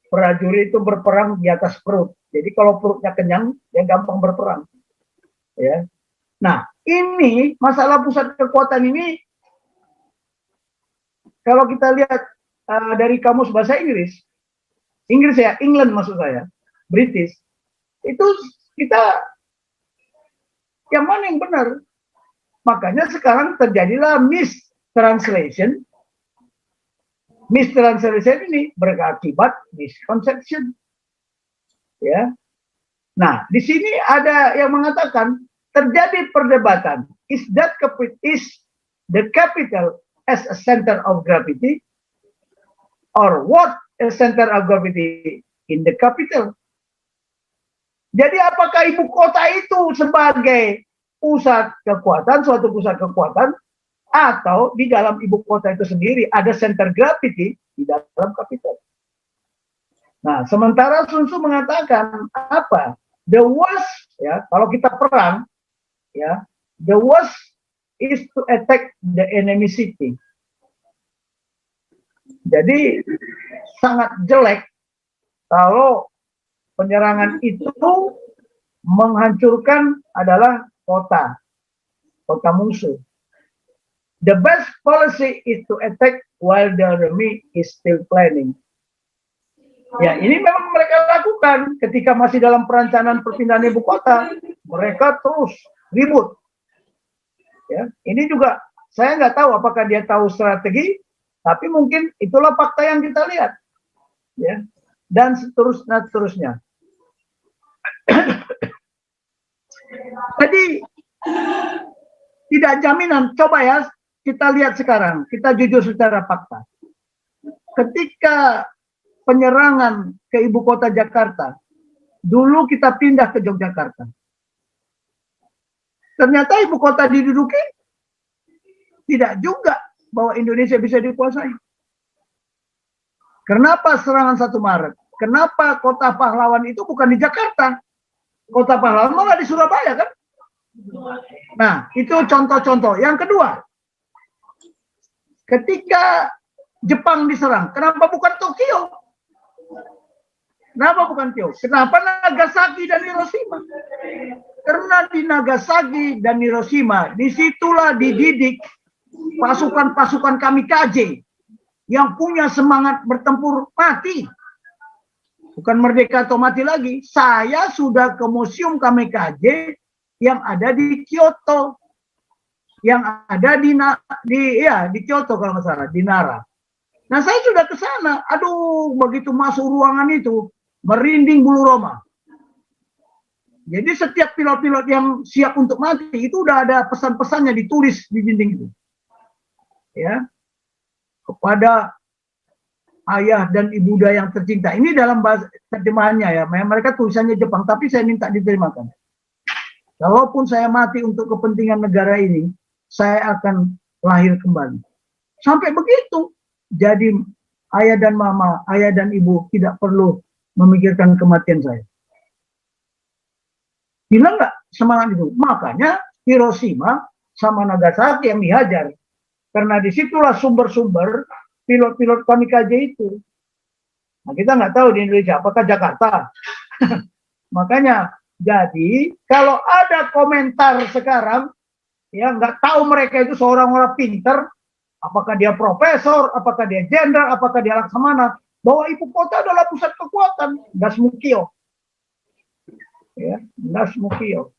prajurit itu berperang di atas perut. Jadi kalau perutnya kenyang, dia gampang berperang. Ya. Nah, ini masalah pusat kekuatan ini kalau kita lihat dari kamus bahasa Inggris ya, England maksud saya. British, itu kita yang mana yang benar? Makanya sekarang terjadilah mistranslation. Mistranslation ini berakibat misconception. Ya. Nah, di sini ada yang mengatakan terjadi perdebatan. Is the capital as a center of gravity, or what a center of gravity in the capital? Jadi apakah ibu kota itu sebagai pusat kekuatan, suatu pusat kekuatan, atau di dalam ibu kota itu sendiri ada center gravity di dalam kapital? Nah, sementara Sun Tzu mengatakan apa? The worst, ya, kalau kita perang, ya, the worst is to attack the enemy city. Jadi sangat jelek kalau penyerangan itu menghancurkan adalah kota musuh. The best policy is to attack while the enemy is still planning. Ya, ini memang mereka lakukan ketika masih dalam perencanaan perpindahan ibu kota, mereka terus ribut. Ya, ini juga saya nggak tahu apakah dia tahu strategi, tapi mungkin itulah fakta yang kita lihat. Ya, dan seterusnya. Jadi tidak jaminan. Coba ya kita lihat sekarang, kita jujur secara fakta. Ketika penyerangan ke ibu kota Jakarta, dulu kita pindah ke Yogyakarta. Ternyata ibu kota diduduki, tidak juga bahwa Indonesia bisa dikuasai. Kenapa serangan 1 Maret? Kenapa kota pahlawan itu bukan di Jakarta? Kota pahlawan malah di Surabaya kan? Nah, itu contoh-contoh. Yang kedua, ketika Jepang diserang, kenapa bukan Tokyo? Kenapa bukan Tokyo? Kenapa Nagasaki dan Hiroshima? Karena di Nagasaki dan Hiroshima, disitulah dididik pasukan-pasukan kamikaze yang punya semangat bertempur mati. Bukan merdeka atau mati lagi. Saya sudah ke museum kamikaze yang ada di Kyoto, yang ada di Kyoto kalau nggak salah, di Nara. Nah, saya sudah ke sana. Aduh, begitu masuk ruangan itu merinding bulu roma. Jadi setiap pilot-pilot yang siap untuk mati itu udah ada pesan-pesannya ditulis di dinding itu. Ya. Kepada ayah dan ibunda yang tercinta. Ini dalam bahasa terjemahannya ya. Mereka tulisannya Jepang, tapi saya minta diterjemahkan. Kalaupun saya mati untuk kepentingan negara ini, saya akan lahir kembali. Sampai begitu. Jadi ayah dan mama, ayah dan ibu tidak perlu memikirkan kematian saya. Hilang nggak semangat itu? Makanya Hiroshima sama Nagasaki yang dihajar. Karena disitulah sumber-sumber pilot-pilot kamikaze itu. Nah, kita nggak tahu di Indonesia, apakah Jakarta. Makanya, jadi kalau ada komentar sekarang, ya nggak tahu mereka itu seorang orang pinter, apakah dia profesor, apakah dia jenderal, apakah dia laksamana, bahwa ibu kota adalah pusat kekuatan, Dasmukyo. Ya, Dasmukyo.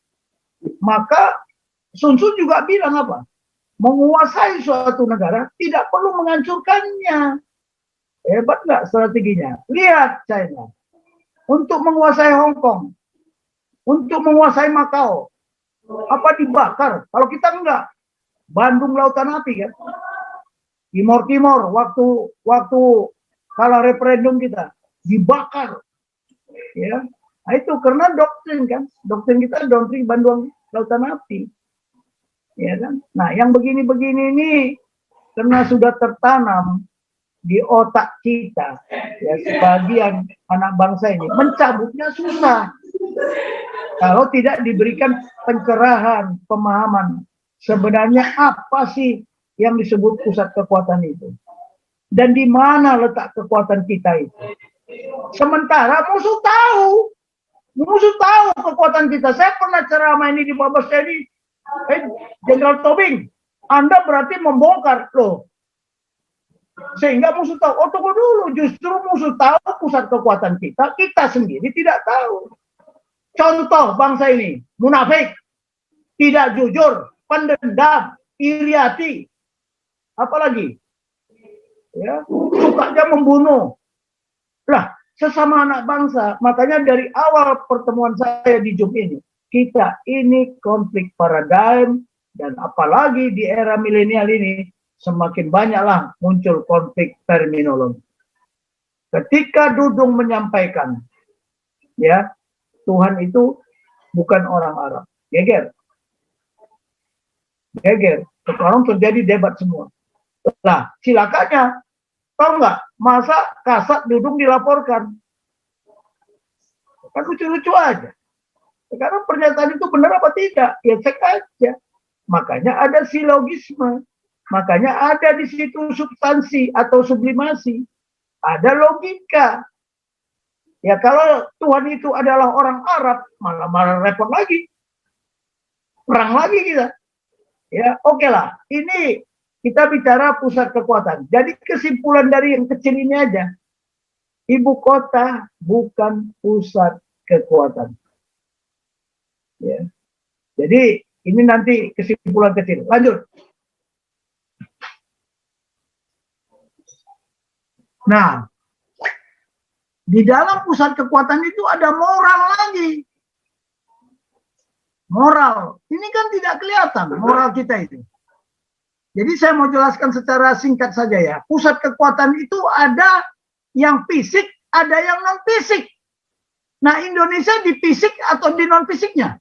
Maka Sun Tzu juga bilang apa? Menguasai suatu negara tidak perlu menghancurkannya. Hebat nggak strateginya? Lihat China. Untuk menguasai Hong Kong, untuk menguasai Makau, apa dibakar? Kalau kita enggak, Bandung lautan api kan? Timor waktu kalah referendum kita dibakar, ya. Nah, itu karena doktrin kan? Doktrin kita doktrin Bandung lautan api. Ya kan? Nah, yang begini-begini ini karena sudah tertanam di otak kita, ya sebagian anak bangsa ini mencabutnya susah kalau tidak diberikan pencerahan, pemahaman sebenarnya apa sih yang disebut pusat kekuatan itu dan di mana letak kekuatan kita itu. Sementara musuh tahu kekuatan kita. Saya pernah ceramah ini di Mabes TNI. Jenderal Tobing, Anda berarti membongkar loh. Sehingga musuh tahu. Oh, tunggu dulu, justru musuh tahu pusat kekuatan kita sendiri tidak tahu. Contoh bangsa ini, munafik, tidak jujur, pendendam, iri hati, apalagi, ya, sukanya membunuh. Lah, sesama anak bangsa, makanya dari awal pertemuan saya di Zoom ini, kita ini konflik paradigm, dan apalagi di era milenial ini, semakin banyaklah muncul konflik terminologi. Ketika Dudung menyampaikan, ya, Tuhan itu bukan orang Arab. Geger. Sekarang terjadi debat semua. Nah, silakannya. Tahu nggak? Masa Kasat Dudung dilaporkan? Kan lucu-lucu aja. Sekarang pernyataan itu benar apa tidak? Ya cek aja. Makanya ada silogisme. Makanya ada di situ substansi atau sublimasi. Ada logika. Ya kalau Tuhan itu adalah orang Arab, malah repot lagi. Perang lagi kita. Ya, oke lah. Ini kita bicara pusat kekuatan. Jadi kesimpulan dari yang kecil ini aja. Ibu kota bukan pusat kekuatan. Ya. Jadi ini nanti kesimpulan kecil. Lanjut. Nah, di dalam pusat kekuatan itu ada moral lagi. Moral. Ini kan tidak kelihatan moral kita itu. Jadi saya mau jelaskan secara singkat saja ya. Pusat kekuatan itu ada yang fisik, ada yang non fisik. Nah, Indonesia di fisik atau di non fisiknya?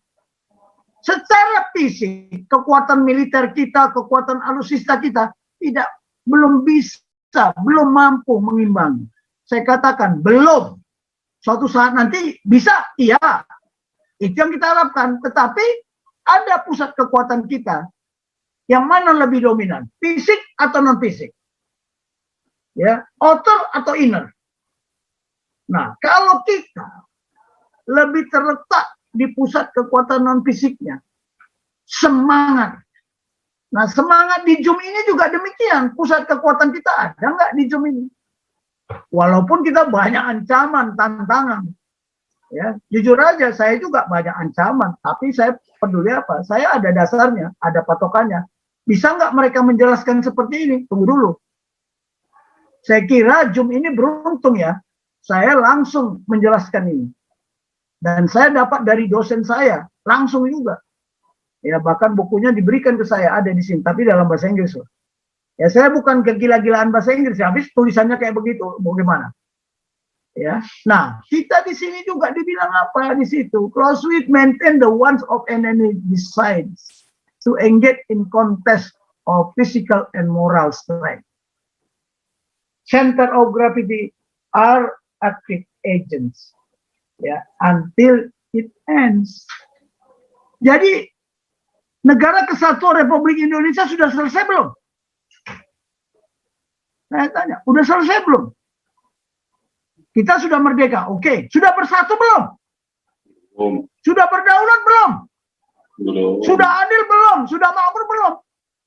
Secara fisik, kekuatan militer kita, kekuatan alutsista kita belum bisa, belum mampu mengimbangi. Saya katakan belum. Suatu saat nanti bisa, iya. Itu yang kita harapkan. Tetapi ada pusat kekuatan kita yang mana lebih dominan, fisik atau non fisik? Ya, outer atau inner? Nah, kalau kita lebih terletak di pusat kekuatan non fisiknya, semangat. Nah, semangat di Zoom ini juga demikian. Pusat kekuatan kita ada nggak di Zoom ini? Walaupun kita banyak ancaman, tantangan. Ya, jujur aja saya juga banyak ancaman, tapi saya peduli apa? Saya ada dasarnya, ada patokannya. Bisa nggak mereka menjelaskan seperti ini? Tunggu dulu. Saya kira Zoom ini beruntung ya. Saya langsung menjelaskan ini. Dan saya dapat dari dosen saya, langsung juga. Ya, bahkan bukunya diberikan ke saya, ada di sini, tapi dalam bahasa Inggris. Ya, saya bukan kegila-gilaan bahasa Inggris, habis tulisannya kayak begitu, bagaimana? Ya, nah, kita di sini juga dibilang apa di situ? Clausewitz maintain the wants of enemy decides to engage in contest of physical and moral strength. Center of gravity are active agents. Ya, until it ends. Jadi negara kesatuan Republik Indonesia sudah selesai belum? Saya tanya, sudah selesai belum? Kita sudah merdeka, oke. Sudah bersatu belum?
Belum.
Sudah berdaulat belum?
Belum.
Sudah adil belum? Sudah makmur belum?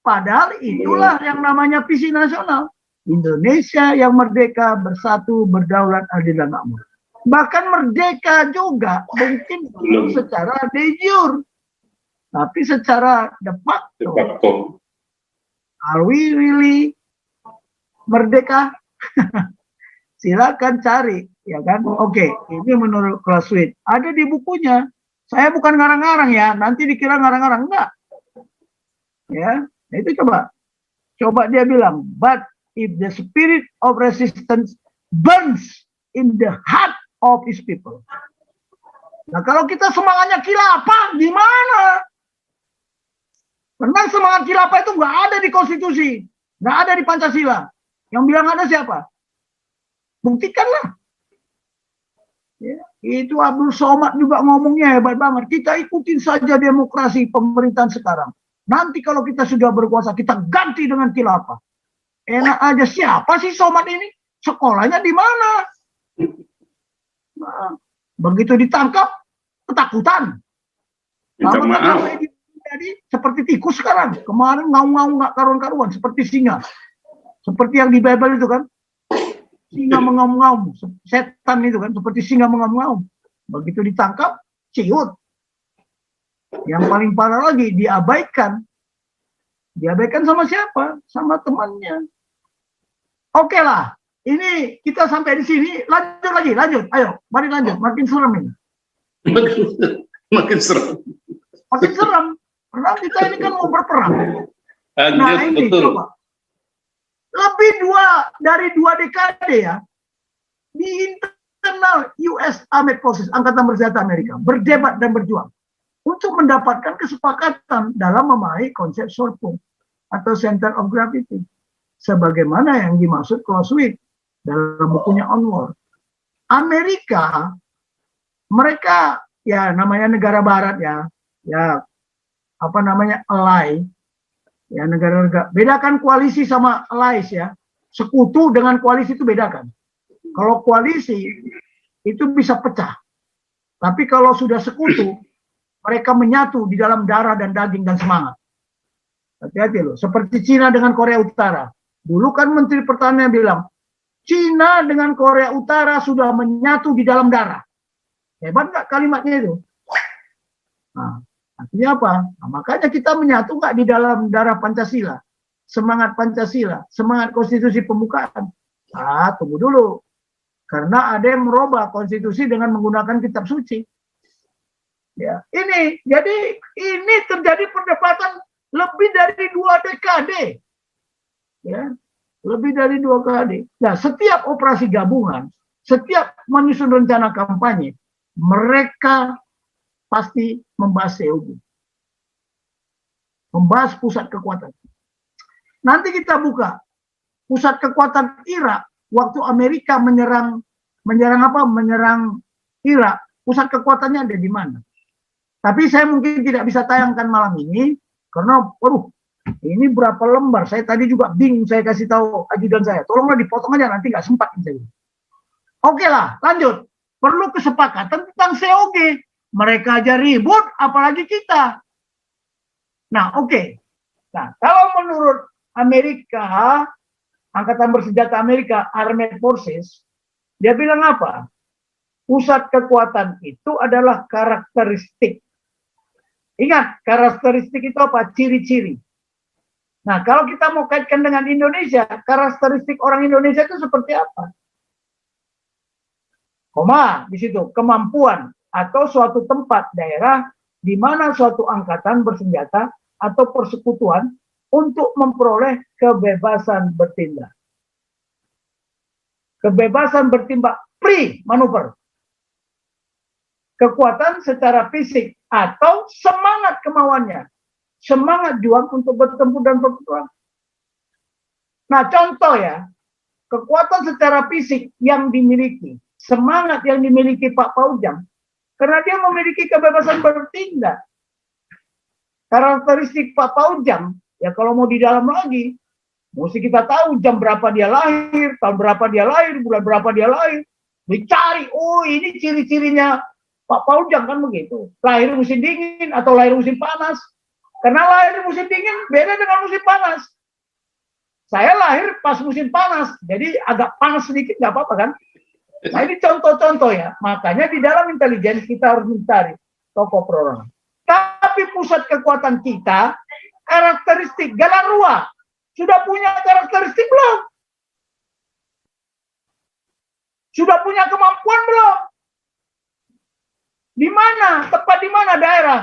Padahal itulah yang namanya visi nasional. Indonesia yang merdeka, bersatu, berdaulat, adil, dan makmur. Bahkan merdeka juga mungkin belum secara de jure, tapi secara de facto. Are we really merdeka? Silakan cari, ya kan? Oke, ini menurut Clausewitz. Ada di bukunya. Saya bukan ngarang-ngarang ya, nanti dikira ngarang-ngarang, enggak. Ya, nah itu coba dia bilang, but if the spirit of resistance burns in the heart of his people. Nah, kalau kita semangatnya khilafah, gimana? Karena semangat khilafah itu nggak ada di konstitusi, nggak ada di Pancasila. Yang bilang ada siapa? Buktikanlah. Ya, itu Abdul Somad juga ngomongnya hebat banget. Kita ikutin saja demokrasi pemerintahan sekarang. Nanti kalau kita sudah berkuasa, kita ganti dengan khilafah. Enak aja, siapa sih Somad ini? Sekolahnya di mana? Nah, begitu ditangkap, ketakutan.
Minta maaf.
Jadi seperti tikus sekarang. Kemarin ngaung-ngaung nggak karuan-karuan, seperti singa. Seperti yang di Bible itu kan. Singa mengaum-ngaum. Setan itu kan, seperti singa mengaum-ngaum. Begitu ditangkap, ciut. Yang paling parah lagi, diabaikan. Diabaikan sama siapa? Sama temannya. Oke lah. Ini kita sampai di sini, lanjut. Ayo, mari lanjut. Makin serem ini.
Makin serem.
Makin serem. Karena kita ini kan mau berperang. Nah ini
betul.
coba. Lebih dari dua dekade ya. Di internal US Armed Forces, Angkatan Bersenjata Amerika, berdebat dan berjuang. Untuk mendapatkan kesepakatan dalam memahami konsep Shortpunkt atau Center of Gravity. Sebagaimana yang dimaksud Clausewitz dalam bukunya On War. Amerika, mereka ya namanya negara barat ya apa namanya ally, ya negara-negara. Bedakan koalisi sama allies ya. Sekutu dengan koalisi itu bedakan. Kalau koalisi itu bisa pecah. Tapi kalau sudah sekutu, mereka menyatu di dalam darah dan daging dan semangat. Hati-hati loh. Seperti Cina dengan Korea Utara. Dulu kan Menteri Pertahanan bilang, Cina dengan Korea Utara sudah menyatu di dalam darah. Hebat nggak kalimatnya itu? Nah, artinya apa? Nah, makanya kita menyatu nggak di dalam darah Pancasila. Semangat Pancasila, semangat konstitusi pembukaan. Ah, tunggu dulu. Karena ada yang merubah konstitusi dengan menggunakan kitab suci. Ya, jadi ini terjadi perdebatan lebih dari 2 dekade. Ya, lebih dari 2 dekade. Nah, setiap operasi gabungan, setiap menyusun rencana kampanye, mereka pasti membahas COG. Membahas pusat kekuatan. Nanti kita buka pusat kekuatan Irak waktu Amerika menyerang Irak, pusat kekuatannya ada di mana? Tapi saya mungkin tidak bisa tayangkan malam ini karena ini berapa lembar? Saya tadi juga bingung, saya kasih tahu ajudan saya. Tolonglah dipotong aja, nanti nggak sempat. Oke lah, lanjut. Perlu kesepakatan tentang COG. Mereka aja ribut, apalagi kita. Nah, oke. Nah, kalau menurut Amerika, Angkatan Bersenjata Amerika, Armed Forces, dia bilang apa? Pusat kekuatan itu adalah karakteristik. Ingat, karakteristik itu apa? Ciri-ciri. Nah, kalau kita mau kaitkan dengan Indonesia, karakteristik orang Indonesia itu seperti apa? Koma, di situ, kemampuan atau suatu tempat daerah di mana suatu angkatan bersenjata atau persekutuan untuk memperoleh kebebasan bertindak. Kebebasan bertindak free manuver. Kekuatan secara fisik atau semangat kemauannya. Semangat juang untuk bertempur dan berperang. Nah, contoh ya, kekuatan secara fisik yang dimiliki, semangat yang dimiliki Pak Paujang, karena dia memiliki kebebasan bertindak. Karakteristik Pak Paujang, ya kalau mau di dalam lagi, mesti kita tahu jam berapa dia lahir, tahun berapa dia lahir, bulan berapa dia lahir. Dicari, oh ini ciri-cirinya Pak Paujang kan begitu. Lahir musim dingin atau lahir musim panas. Karena lahir musim dingin beda dengan musim panas. Saya lahir pas musim panas, jadi agak panas sedikit nggak apa-apa kan. Nah ini contoh-contoh ya. Makanya di dalam intelijen kita harus mencari tokoh perorangan. Tapi pusat kekuatan kita, karakteristik Galarua, sudah punya karakteristik belum? Sudah punya kemampuan belum? Di mana? Tepat di mana daerah?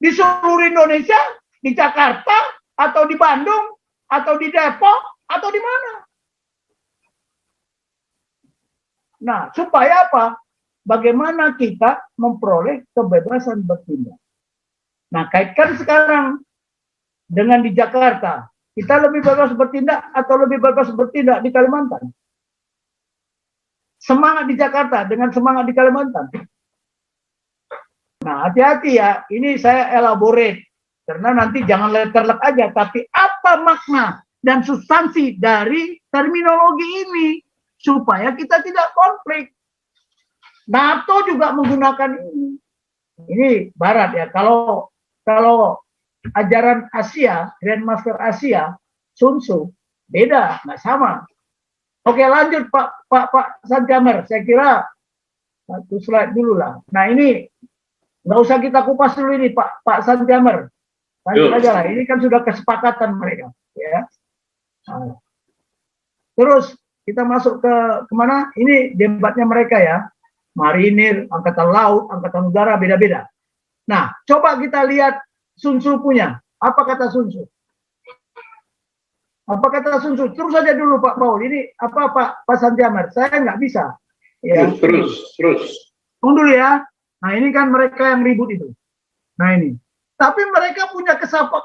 Di seluruh Indonesia? Di Jakarta? Atau di Bandung? Atau di Depok? Atau di mana? Nah, supaya apa? Bagaimana kita memperoleh kebebasan bertindak? Nah, kaitkan sekarang dengan di Jakarta. Kita lebih bebas bertindak atau lebih bebas bertindak di Kalimantan? Semangat di Jakarta dengan semangat di Kalimantan. Nah, hati-hati ya. Ini saya elaborate. Karena nanti jangan letter-lek aja. Tapi apa makna dan substansi dari terminologi ini? Supaya kita tidak konflik. NATO juga menggunakan ini. Ini Barat ya. Kalau ajaran Asia, Grandmaster Asia, Sun Tzu, beda, nggak sama. Oke, lanjut Pak Sanjamer. Saya kira satu slide dulu lah. Nah ini nggak usah kita kupas dulu ini Pak Sanjamer. Lanjut aja lah. Ini kan sudah kesepakatan mereka, ya. Nah, terus kita masuk ke kemana? Ini debatnya mereka ya. Marinir, Angkatan Laut, Angkatan Udara, beda-beda. Nah, coba kita lihat Sun Tzu punya. Apa kata Sun Tzu? Apa kata Sun Tzu? Terus saja dulu Pak Paul. Ini apa Pak Sanjamer? Saya nggak bisa. Ya.
Terus.
Tunggu dulu ya. Nah ini kan mereka yang ribut itu. Nah ini. Tapi mereka punya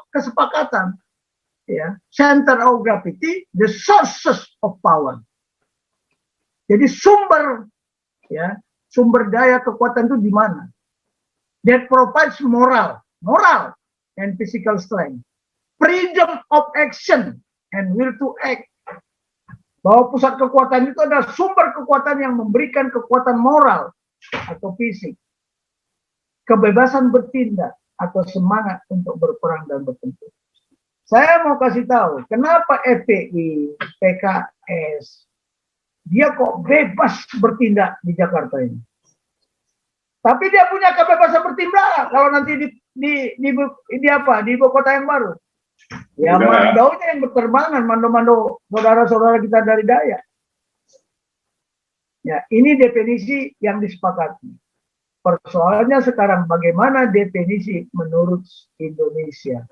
kesepakatan. Ya. Center of gravity, the sources of power. Jadi sumber daya kekuatan itu di mana? That provides moral. and physical strength. Freedom of action and will to act. Bahwa pusat kekuatan itu adalah sumber kekuatan yang memberikan kekuatan moral atau fisik. Kebebasan bertindak atau semangat untuk berperang dan bertempur. Saya mau kasih tahu, kenapa FPI, PKS, dia kok bebas bertindak di Jakarta ini. Tapi dia punya kebebasan bertindak kalau nanti di ibu kota yang baru. Ya mandaunya yang berterbangan, mando-mando saudara-saudara kita dari Dayak. Ya, ini definisi yang disepakati. Persoalannya sekarang bagaimana definisi menurut Indonesia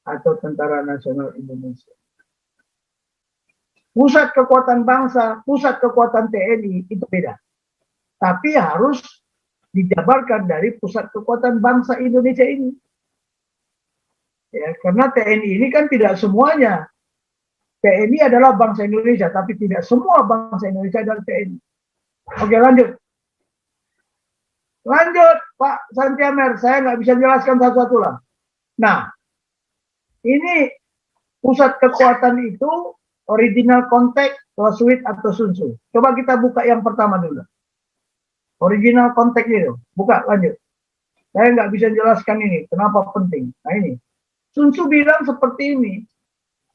atau Tentara Nasional Indonesia. Pusat kekuatan bangsa, pusat kekuatan TNI itu beda. Tapi harus dijabarkan dari pusat kekuatan bangsa Indonesia ini. Ya, karena TNI ini kan tidak semuanya. TNI adalah bangsa Indonesia, tapi tidak semua bangsa Indonesia adalah TNI. Oke, lanjut. Lanjut, Pak Santiamer. Saya nggak bisa jelaskan satu-satu lah. Nah, ini pusat kekuatan itu original contact, Clausewitz atau Sun Tzu. Coba kita buka yang pertama dulu. Original contact itu. Buka, lanjut. Saya nggak bisa jelaskan ini. Kenapa penting? Nah ini. Sun Tzu bilang seperti ini.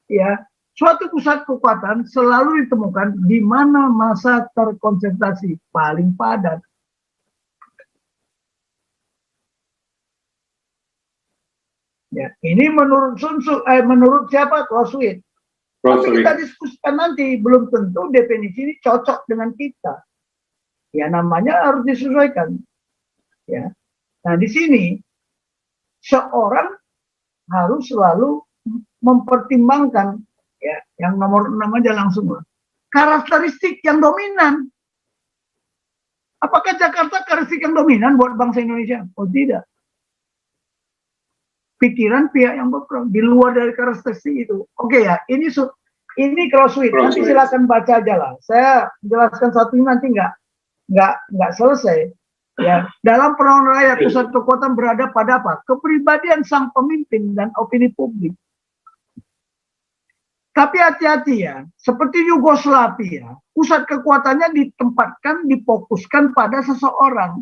Ya, suatu pusat kekuatan selalu ditemukan di mana massa terkonsentrasi paling padat. Ya, ini menurut Sun Tzu, menurut siapa? Clausewitz. Tapi kita diskusikan nanti, belum tentu definisi ini cocok dengan kita. Ya namanya harus disesuaikan. Ya. Nah di sini seorang harus selalu mempertimbangkan, ya, yang nomor 6 aja langsung, karakteristik yang dominan. Apakah Jakarta karakteristik yang dominan buat bangsa Indonesia? Oh tidak. Pikiran pihak yang berperang di luar dari karakteristik itu. Oke ya, ini Clausewitz. Nanti silakan baca aja lah. Saya jelaskan satu ini nanti nggak selesai. Ya, dalam perlawanan rakyat pusat kekuatan berada pada apa? Kepribadian sang pemimpin dan opini publik. Tapi hati-hati ya, seperti Yugoslavia, pusat kekuatannya ditempatkan, difokuskan pada seseorang.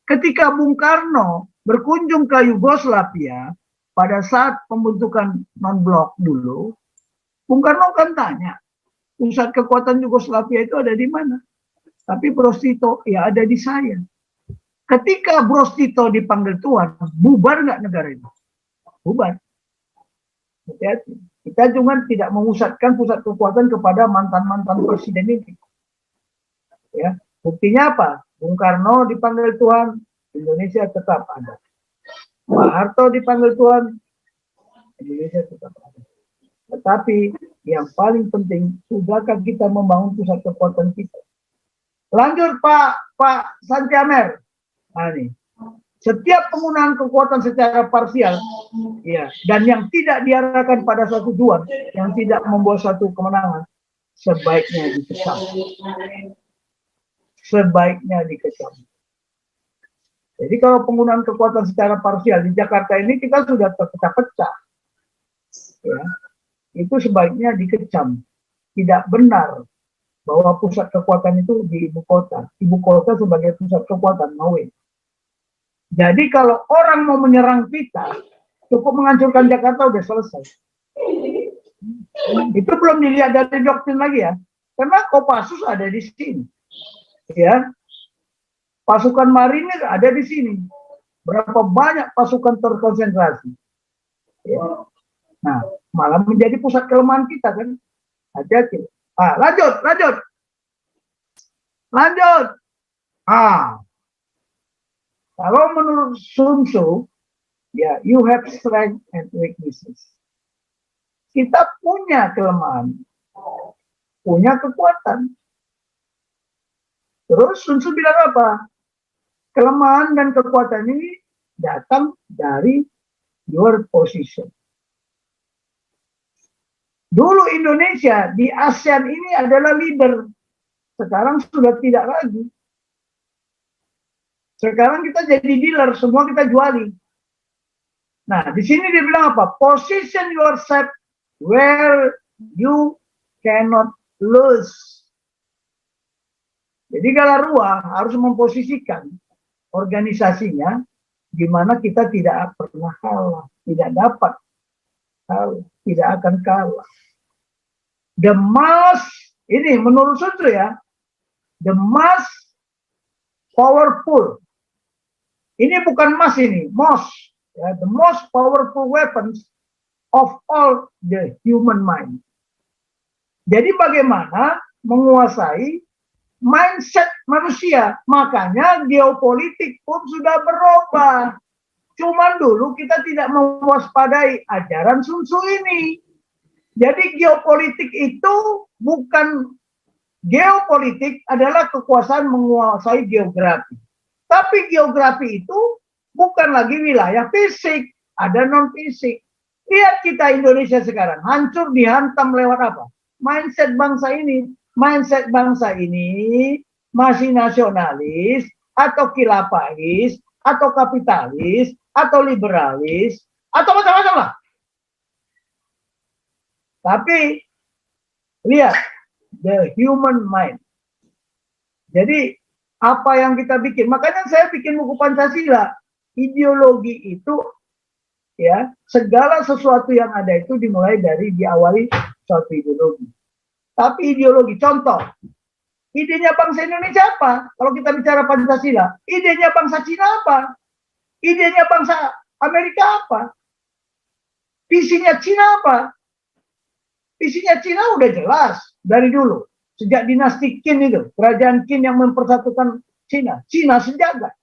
Ketika Bung Karno berkunjung ke Yugoslavia pada saat pembentukan non-blok dulu, Bung Karno kan tanya, pusat kekuatan Yugoslavia itu ada di mana? Tapi Bros Tito, ya ada di saya. Ketika Bros Tito dipanggil Tuhan, bubar nggak negara itu? Bubar. Hati-hati. Kita juga tidak memusatkan pusat kekuatan kepada mantan-mantan presiden ini. Ya, buktinya apa? Bung Karno dipanggil Tuhan, Indonesia tetap ada. Pak Harto dipanggil Tuhan, Indonesia tetap ada. Tetapi yang paling penting, sudahkah kita membangun pusat kekuatan kita? Lanjut Pak Santiamer. Nah, ini. Setiap penggunaan kekuatan secara parsial, ya, dan yang tidak diarahkan pada suatu tujuan, yang tidak membawa suatu kemenangan, sebaiknya dikecam. Sebaiknya dikecam. Jadi kalau penggunaan kekuatan secara parsial di Jakarta ini kita sudah terpecah-pecah, ya, itu sebaiknya dikecam. Tidak benar bahwa pusat kekuatan itu di ibu kota. Ibu kota sebagai pusat kekuatan, no way. Jadi kalau orang mau menyerang kita, cukup menghancurkan Jakarta udah selesai. Itu belum dilihat dari doktrin lagi ya. Karena Kopassus ada di sini. Ya. Pasukan marinir ada di sini. Berapa banyak pasukan terkonsentrasi. Ya. Nah, malah menjadi pusat kelemahan kita kan. Hati-hati. Lanjut. Kalau menurut Sun Tzu, ya, you have strength and weaknesses. Kita punya kelemahan, punya kekuatan. Terus Sun Tzu bilang apa? Kelemahan dan kekuatan ini datang dari your position. Dulu Indonesia di ASEAN ini adalah leader. Sekarang sudah tidak lagi. Sekarang kita jadi dealer, semua kita juali. Nah, di sini dia bilang apa? Position yourself where you cannot lose. Jadi Galarua harus memposisikan organisasinya di mana kita tidak pernah kalah, tidak dapat kalah, tidak akan kalah. The most, ini menurut Sun Tzu ya, the most powerful. Ini bukan mas ini, most. Ya, the most powerful weapons of all the human mind. Jadi bagaimana menguasai mindset manusia? Makanya geopolitik pun sudah berubah. Cuman dulu kita tidak mewaspadai ajaran Sun Tzu ini. Jadi geopolitik itu bukan, geopolitik adalah kekuasaan menguasai geografi. Tapi geografi itu bukan lagi wilayah fisik, ada non-fisik. Lihat kita Indonesia sekarang, hancur dihantam lewat apa? Mindset bangsa ini. Mindset bangsa ini masih nasionalis, atau khilafahis, atau kapitalis, atau liberalis, atau macam-macam lah. Tapi, lihat, the human mind. Jadi, apa yang kita bikin, makanya saya bikin buku Pancasila. Ideologi itu, ya, segala sesuatu yang ada itu dimulai dari diawali suatu ideologi. Tapi ideologi, contoh, idenya bangsa Indonesia apa? Kalau kita bicara Pancasila, idenya bangsa Cina apa? Idenya bangsa Amerika apa? Visinya Cina apa? Visinya Cina udah jelas dari dulu. Sejak dinasti Qin itu, kerajaan Qin yang mempersatukan Cina. Cina sejagat.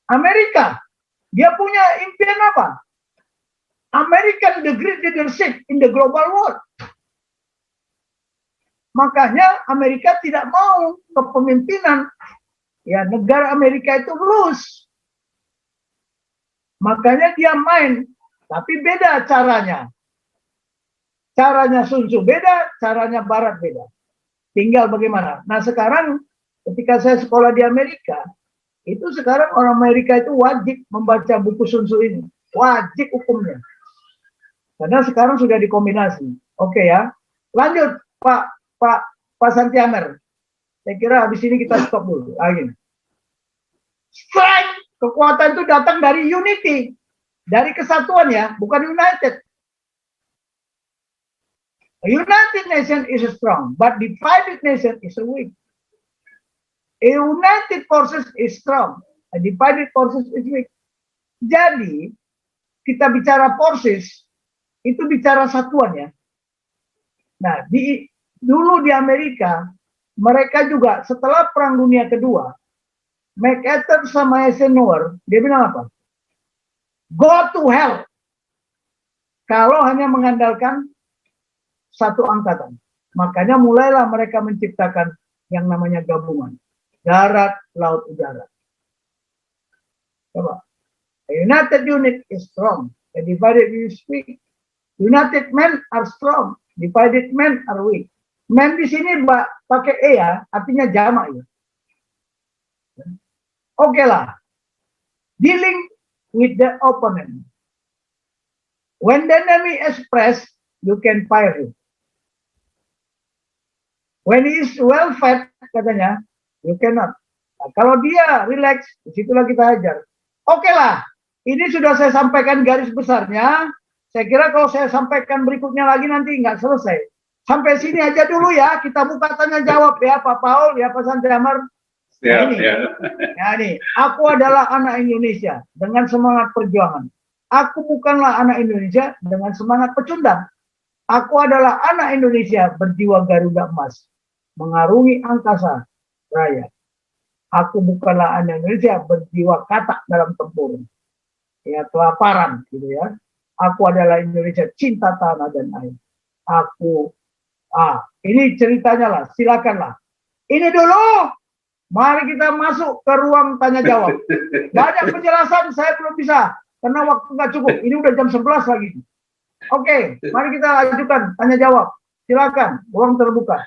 Amerika, dia punya impian apa? American the great leadership in the global world. Makanya Amerika tidak mau kepemimpinan. Ya, negara Amerika itu loose. Makanya dia main, tapi beda caranya. Caranya Sun Tzu beda, caranya Barat beda. Tinggal bagaimana. Nah sekarang ketika saya sekolah di Amerika, itu sekarang orang Amerika itu wajib membaca buku Sun Tzu ini. Wajib hukumnya. Karena sekarang sudah dikombinasi. Oke ya. Lanjut Pak Santiamer. Saya kira habis ini kita stop dulu. Lagi. Strength, kekuatan itu datang dari unity. Dari kesatuan ya, bukan united. A united nation is strong, but divided nation is weak. A united forces is strong, a divided forces is weak. Jadi, kita bicara forces, itu bicara satuan ya. Nah, dulu di Amerika, mereka juga setelah Perang Dunia Kedua, MacArthur sama Eisenhower, dia bilang apa? Go to hell. Kalau hanya mengandalkan satu angkatan. Makanya mulailah mereka menciptakan yang namanya gabungan. Darat, laut, udara. Coba. A united unit is strong. A divided unit is weak. United men are strong. Divided men are weak. Men di sini pakai E ya, artinya jamak ya. Oke lah. Dealing with the opponent. When the enemy is pressed, you can fire him. When he is well fed, katanya, you cannot. Nah, kalau dia relax, disitulah kita hajar. Oke lah, ini sudah saya sampaikan garis besarnya. Saya kira kalau saya sampaikan berikutnya lagi nanti nggak selesai. Sampai sini aja dulu ya, kita buka tanya jawab ya Pak Paul, ya Pak Santiamar.
Ya,
ini.
ya.
Ya nih, aku adalah anak Indonesia dengan semangat perjuangan. Aku bukanlah anak Indonesia dengan semangat pecundang. Aku adalah anak Indonesia berjiwa Garuda Emas, mengarungi angkasa raya. Aku bukanlah anak Indonesia berjiwa katak dalam tempur. Ya, kelaparan gitu ya. Aku adalah Indonesia cinta tanah dan air. Ini ceritanya lah, silakanlah. Ini dulu, mari kita masuk ke ruang tanya jawab. Banyak penjelasan saya belum bisa, karena waktu nggak cukup. Ini udah jam 11 lagi. Oke, mari kita ajukan tanya jawab. Silakan, ruang terbuka.